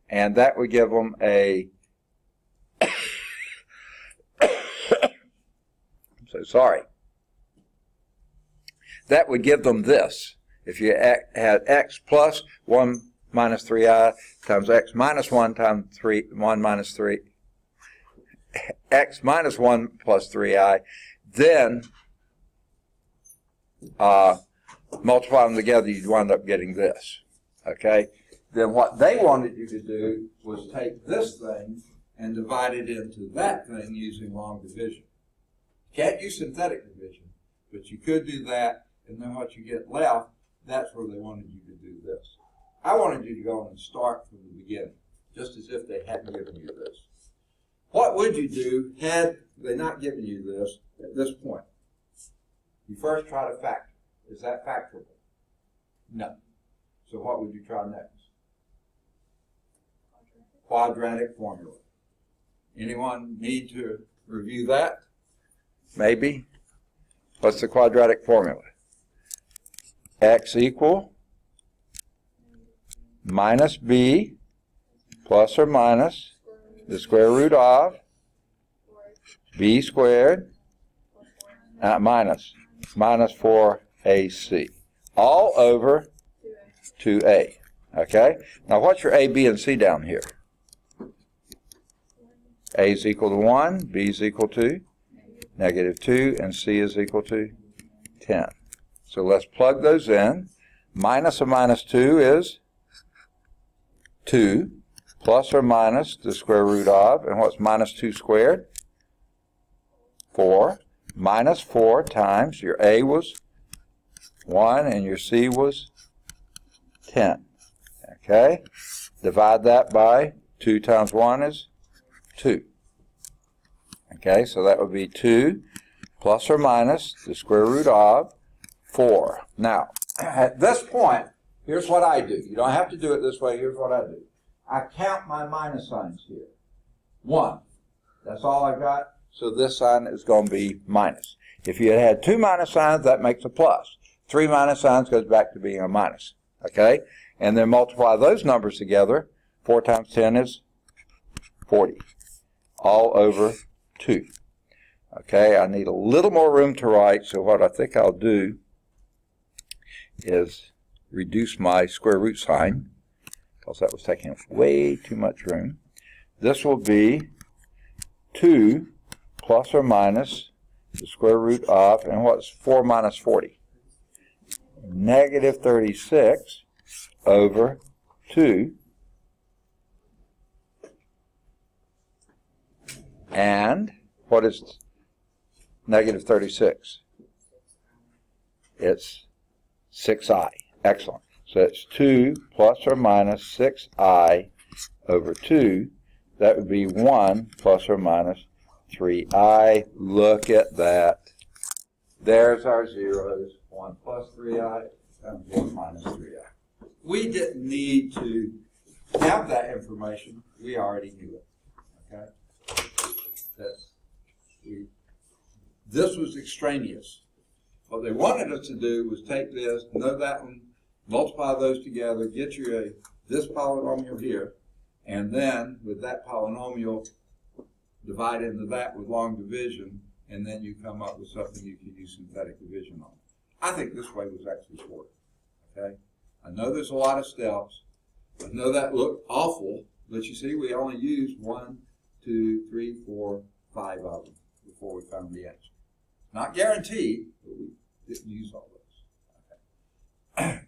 and that would give them a I'm so sorry. That would give them this. If you had x plus 1 minus 3i times x minus 1 times 1 minus 3, x minus 1 plus 3i, then multiply them together, you'd wind up getting this. Okay? Then what they wanted you to do was take this thing and divide it into that thing using long division. Can't use synthetic division, but you could do that, and then what you get left, that's where they wanted you to do this. I wanted you to go and start from the beginning, just as if they hadn't given you this. What would you do had they not given you this at this point? You first try to factor. Is that factorable? No. So what would you try next? Quadratic formula. Anyone need to review that? Maybe. What's the quadratic formula? X equal minus b plus or minus the square root of b squared minus 4ac, all over 2a. Okay? Now what's your a, b, and c down here? A is equal to 1, b is equal to -2, and c is equal to 10. So let's plug those in. Minus a -2 is 2, plus or minus the square root of, and what's -2 squared? 4. Minus 4 times your a was 1 and your c was 10. Okay? Divide that by 2 times 1 is 2. Okay, so that would be 2 plus or minus the square root of 4. Now, at this point, here's what I do. You don't have to do it this way. Here's what I do. I count my minus signs here. 1. That's all I got. So this sign is going to be minus. If you had 2 minus signs, that makes a plus. 3 minus signs goes back to being a minus. Okay? And then multiply those numbers together. 4 times 10 is 40. All over 2. Okay, I need a little more room to write, so what I think I'll do is reduce my square root sign, because that was taking up way too much room. This will be 2 plus or minus the square root of, and what's 4 minus 40? -36 over 2. And what is -36? It's 6i. Excellent. So it's 2 plus or minus 6i over 2. That would be 1 plus or minus 3i. Look at that. There's our zeros. 1 plus 3i and 1 minus 3i. We didn't need to have that information. We already knew it. Okay? This was extraneous. What they wanted us to do was take this, know that one, multiply those together, get you this polynomial here, and then with that polynomial, divide into that with long division, and then you come up with something you can use synthetic division on. I think this way was actually shorter. Okay? I know there's a lot of steps. I know that looked awful, but you see, we only used 1, 2, 3, 4, 5 of them before we found the answer. Not guaranteed, but we didn't use all those. Okay.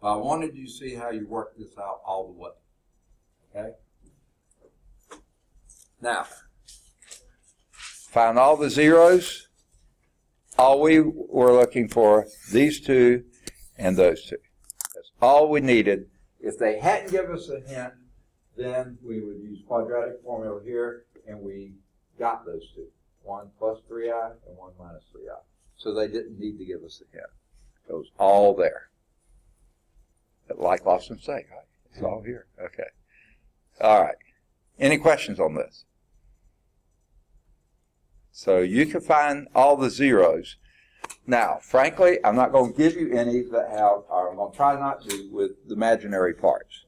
I wanted you to see how you work this out all the way. Okay? Now, find all the zeros. All we were looking for, these two and those two. That's all we needed. If they hadn't given us a hint, then we would use quadratic formula here, and we got those two. 1 plus 3i and 1 minus 3i. So they didn't need to give us a hint. It was all there. Like Lawson say, right? It's all here. Okay. All right. Any questions on this? So you can find all the zeros. Now, frankly, I'm not going to give you any that have, or I'm going to try not to, with the imaginary parts.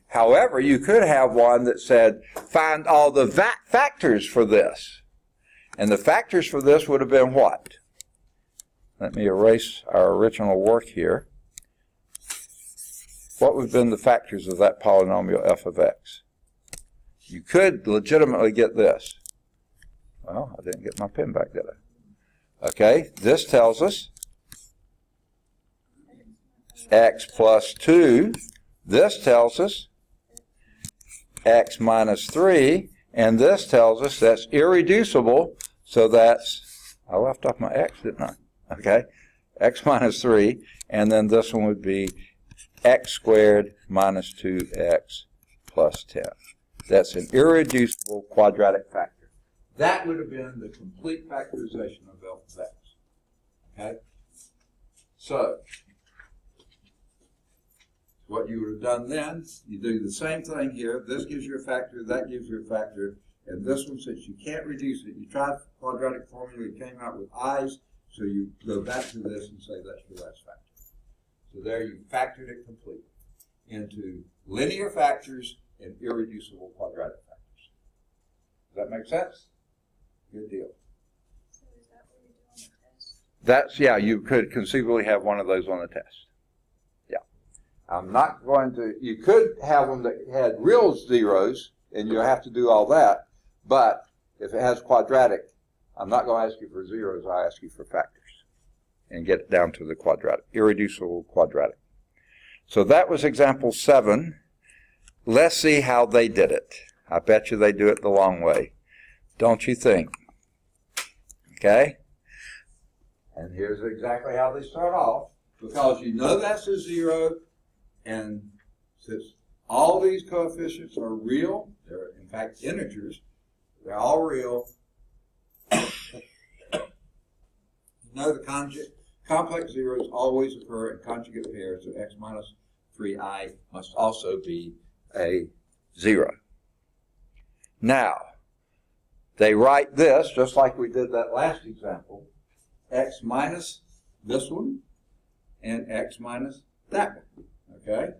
However, you could have one that said, find all the factors for this. And the factors for this would have been what? Let me erase our original work here. What would have been the factors of that polynomial f of x? You could legitimately get this. Well, I didn't get my pen back, did I? Okay, this tells us x plus 2. This tells us x minus 3. And this tells us that's irreducible. So that's, I left off my x, didn't I? Okay, x minus 3. And then this one would be x squared minus 2x plus 10. That's an irreducible quadratic factor. That would have been the complete factorization of f of x. Okay? So, what you would have done then, you do the same thing here. This gives you a factor, that gives you a factor, and this one, since you can't reduce it, you tried the quadratic formula, you came out with i's, so you go back to this and say that's your last factor. So there you factored it completely into linear factors and irreducible quadratic factors. Does that make sense? Good deal. So is that what we do on the test? That's, yeah, you could conceivably have one of those on the test. Yeah. I'm not going to, you could have one that had real zeros, and you'll have to do all that, but if it has quadratic, I'm not going to ask you for zeros, I ask you for factors and get it down to the quadratic, irreducible quadratic. So that was example 7. Let's see how they did it. I bet you they do it the long way. Don't you think? Okay? And here's exactly how they start off. Because you know that's a 0, and since all these coefficients are real, they're in fact integers, they're all real, you know the complex zeros always occur in conjugate pairs, so x minus 3i must also be a 0. Now, they write this, just like we did that last example, x minus this one and x minus that one, okay?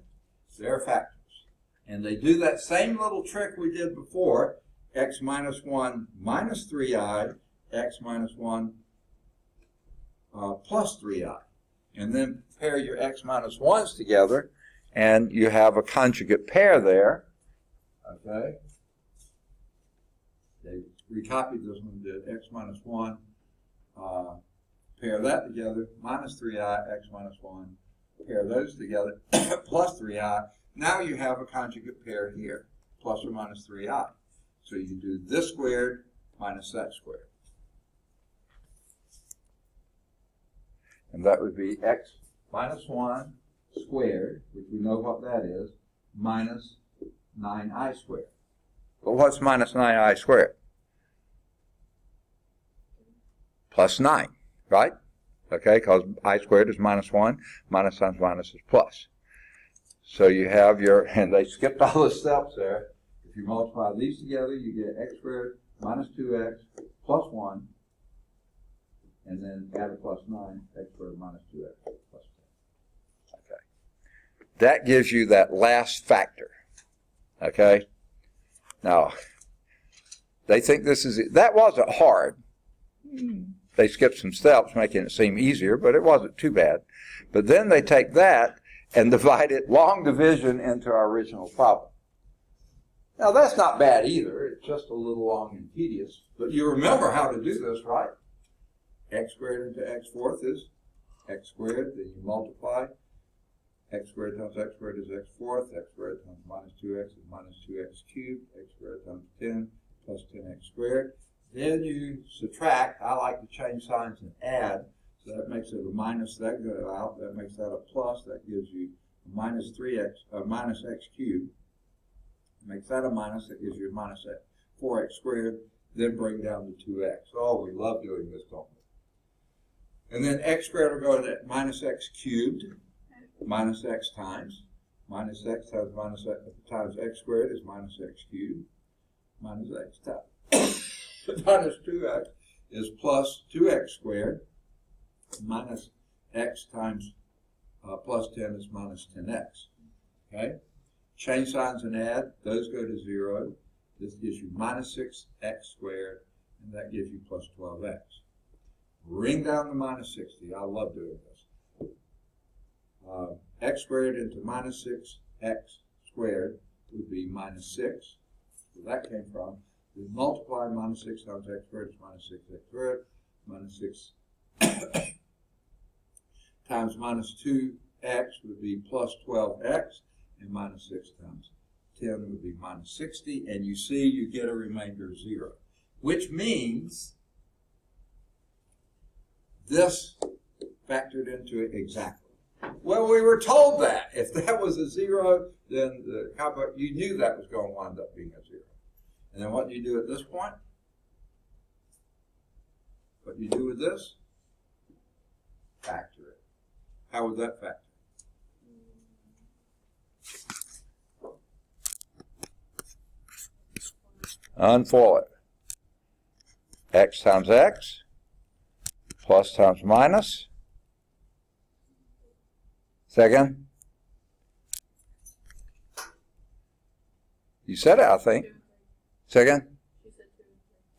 They're factors. And they do that same little trick we did before, x minus 1 minus 3i, x minus 1 plus 3i. And then pair your x minus 1's together, and you have a conjugate pair there, okay? They recopied this one, did x minus 1, pair that together, minus 3i, x minus 1, pair those together, plus 3i. Now you have a conjugate pair here, plus or minus 3i. So you do this squared minus that squared. And that would be x minus 1 squared, which we know what that is, minus 9i squared. But what's minus 9i squared? Plus 9, right? Okay, because I squared is minus 1, minus times minus is plus. So you have your, and they skipped all the steps there. If you multiply these together, you get x squared minus 2x plus 1, and then add a plus 9, x squared minus 2x plus 10. Okay. That gives you that last factor. Okay? Now, they think this is, that wasn't hard. They skipped some steps, making it seem easier, but it wasn't too bad. But then they take that and divide it, long division, into our original problem. Now, that's not bad either. It's just a little long and tedious. But you remember how to do this, right? X squared into x fourth is x squared. Then you multiply. X squared times x squared is x fourth. X squared times minus 2x is minus 2x cubed. X squared times 10 plus 10x squared. Then you subtract. I like to change signs and add. So that makes it a minus. That goes out. That makes that a plus. That gives you a minus 3x, minus x cubed. Makes that a minus. That gives you a minus 4x squared. Then bring down the 2x. Oh, we love doing this, don't we? And then x squared will go into minus x cubed, minus x times. Minus x times times x squared is minus x cubed, minus x times. Minus 2x is plus 2x squared, minus x times plus 10 is minus 10x. Okay? Change signs and add. Those go to 0. This gives you minus 6x squared, and that gives you plus 12x. Bring down the minus 60. I love doing this. X squared into minus 6x squared would be minus 6. Where that came from. We multiply minus 6 times x squared is minus 6x squared. Minus 6 times minus 2x would be plus 12x. And minus 6 times 10 would be minus 60. And you see you get a remainder of 0. Which means this factored into it exactly. Well, we were told that. If that was a 0, then you knew that was going to wind up being a 0. And then what do you do at this point? What do you do with this? Factor it. How would that factor? Unfold it. X times x, plus times minus. Second. You said it, I think. Second.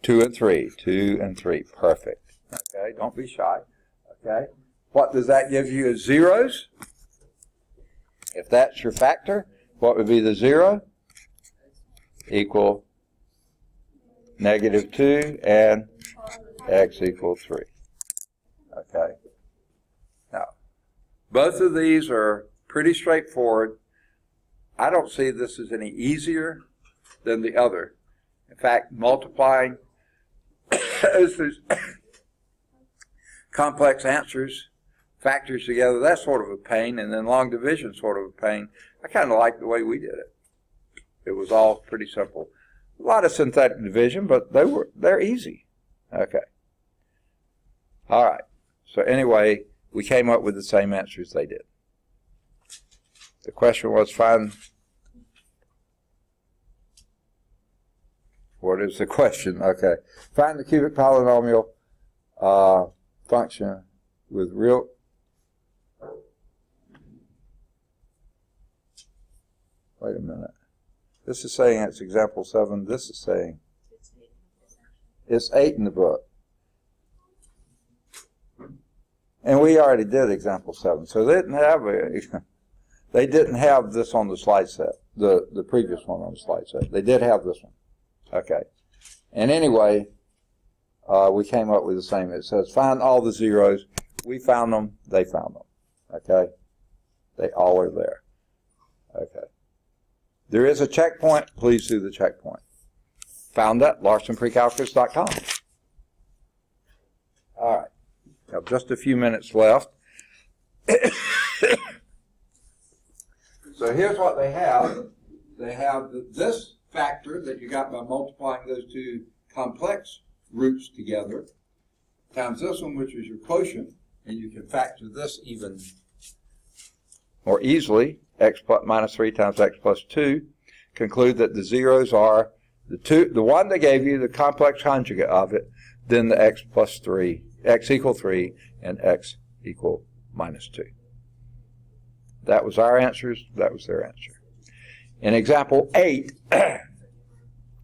2 and 3. 2 and 3. Perfect. Okay, don't be shy. Okay. What does that give you as zeros? If that's your factor, what would be the 0? Equal -2 and x equals 3. Okay. Now, both of these are pretty straightforward. I don't see this as any easier than the other. In fact, multiplying those complex answers, factors together, that's sort of a pain, and then long division sort of a pain. I kind of like the way we did it. It was all pretty simple. A lot of synthetic division, but they're easy. Okay. All right. So anyway, we came up with the same answers they did. The question was find. What is the question? Okay. Find the cubic polynomial function with real. Wait a minute. This is saying it's example 7. This is saying it's 8 in the book. And we already did example 7. So they didn't have this on the slide set, the previous one on the slide set. They did have this one. Okay. And anyway, we came up with the same. It says find all the zeros. We found them. They found them. Okay. They all are there. Okay. There is a checkpoint. Please do the checkpoint. Found at larsonprecalculus.com. All right. Have just a few minutes left. So here's what they have. They have this factor that you got by multiplying those two complex roots together times this one, which is your quotient, and you can factor this even more easily. X minus 3 times x plus 2. Conclude that the zeros are the one they gave you, the complex conjugate of it, then the x plus 3, x equal 3, and x equal minus 2. That was our answers. That was their answer. In example 8,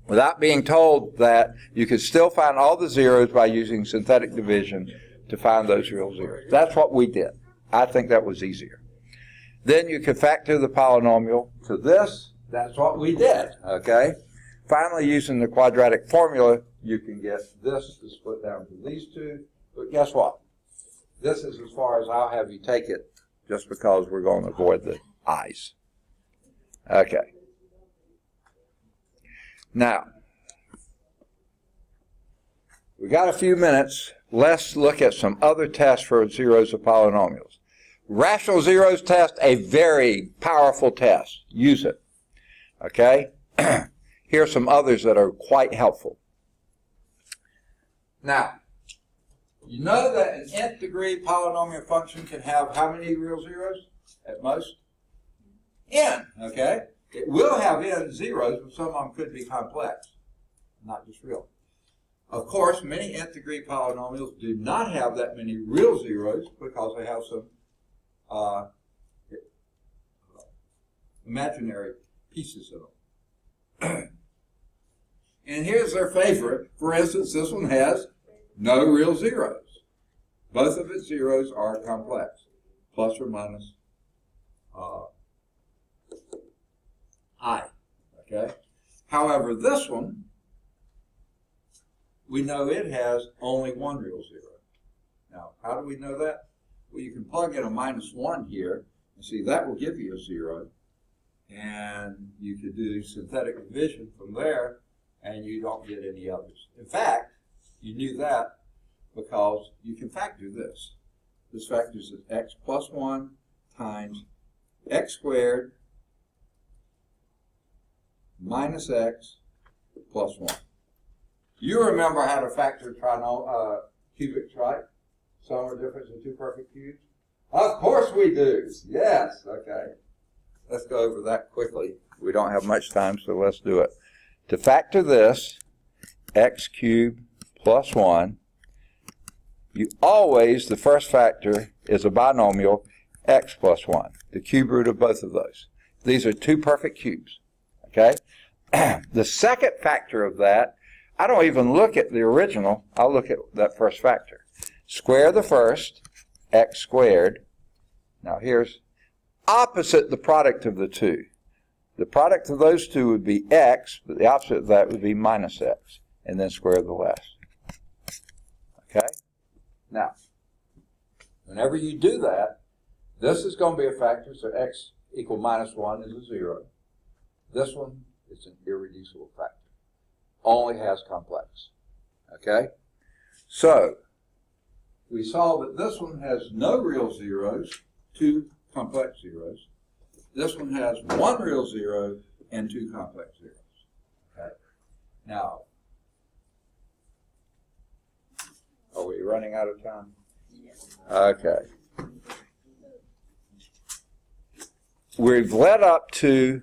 without being told that you could still find all the zeros by using synthetic division to find those real zeros. That's what we did. I think that was easier. Then you could factor the polynomial to this. That's what we did. Okay. Finally, using the quadratic formula, you can get this to split down to these two. But guess what? This is as far as I'll have you take it, just because we're going to avoid the i's. Okay. Now, we got a few minutes. Let's look at some other tests for zeros of polynomials. Rational zeros test, a very powerful test. Use it. Okay? Here are some others that are quite helpful. Now, you know that an nth degree polynomial function can have how many real zeros at most? N, okay? It will have n zeros, but some of them could be complex, not just real. Of course, many nth degree polynomials do not have that many real zeros because they have some imaginary pieces of them. And here's their favorite. For instance, this one has no real zeros. Both of its zeros are complex, plus or minus I. Okay? However, this one, we know it has only one real zero. Now, how do we know that? Well, you can plug in a -1 here, and see that will give you a 0. And you could do synthetic division from there, and you don't get any others. In fact, you knew that because you can factor this. This factors as x plus 1 times x squared minus x plus 1. You remember how to factor cubics, right? Sum or difference of two perfect cubes? Of course we do. Yes. Okay. Let's go over that quickly. We don't have much time, so let's do it. To factor this, x cubed plus 1, you always, the first factor is a binomial, x plus 1, the cube root of both of those. These are two perfect cubes. Okay? The second factor of that, I don't even look at the original. I'll look at that first factor. Square the first, x squared. Now here's opposite the product of the two. The product of those two would be x, but the opposite of that would be minus x, and then square the last. Okay? Now, whenever you do that, this is going to be a factor, so x equal minus 1 is a 0. This one is an irreducible factor. Only has complex. Okay? So, we saw that this one has no real zeros, 2 complex zeros. This one has 1 real 0 and 2 complex zeros. Okay? Now, are we running out of time? Okay. We've led up to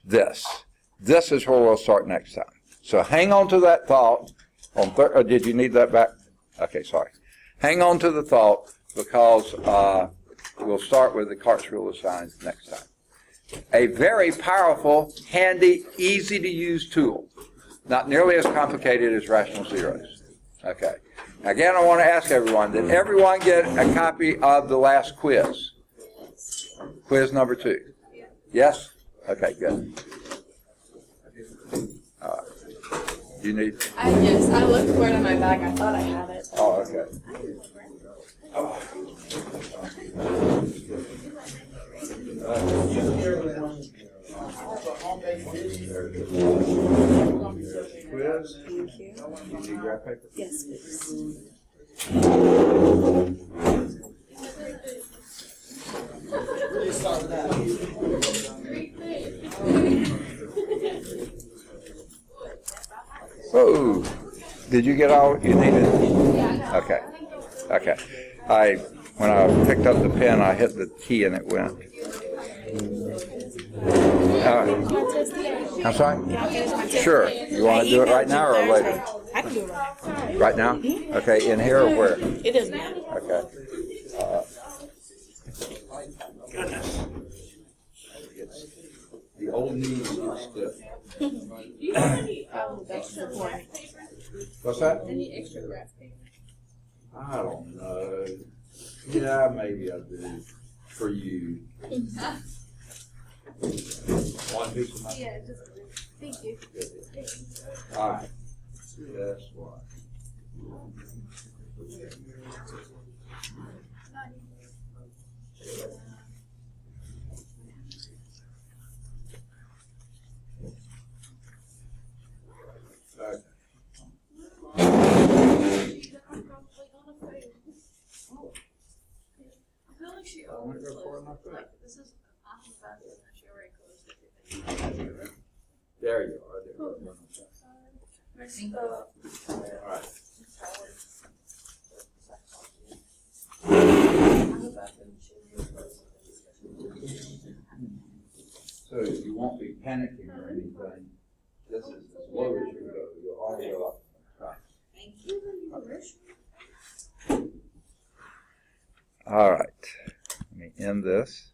this. This is where we'll start next time. So hang on to that thought. Or did you need that back? Okay, sorry. Hang on to the thought because we'll start with the Cart's rule of signs next time. A very powerful, handy, easy to use tool. Not nearly as complicated as rational zeros. Okay. Again, I want to ask everyone, did everyone get a copy of the last quiz? Quiz number 2. Yes? Okay, good. You need? Yes, I looked for it in my bag. I thought I had it. Oh, okay. Quiz? Thank you. You need graph paper? Yes, please. Oh, did you get all you needed? Okay. Okay. When I picked up the pen, I hit the key and it went. I'm sorry? Sure. You want to do it right now or later? I can do it right now. Right now? Okay, in here or where? It doesn't matter. Okay. The old knees get stiff. Oh, that's the point. What's that? Any extra graph paper? I don't know. Yeah, maybe I do. For you. Want to do some? Yeah, just thank you. All right. That's why. This is There you are. All right. So you won't be panicking or anything. This is as low as you go. You'll all go up. Thank you. All right. Let me end this.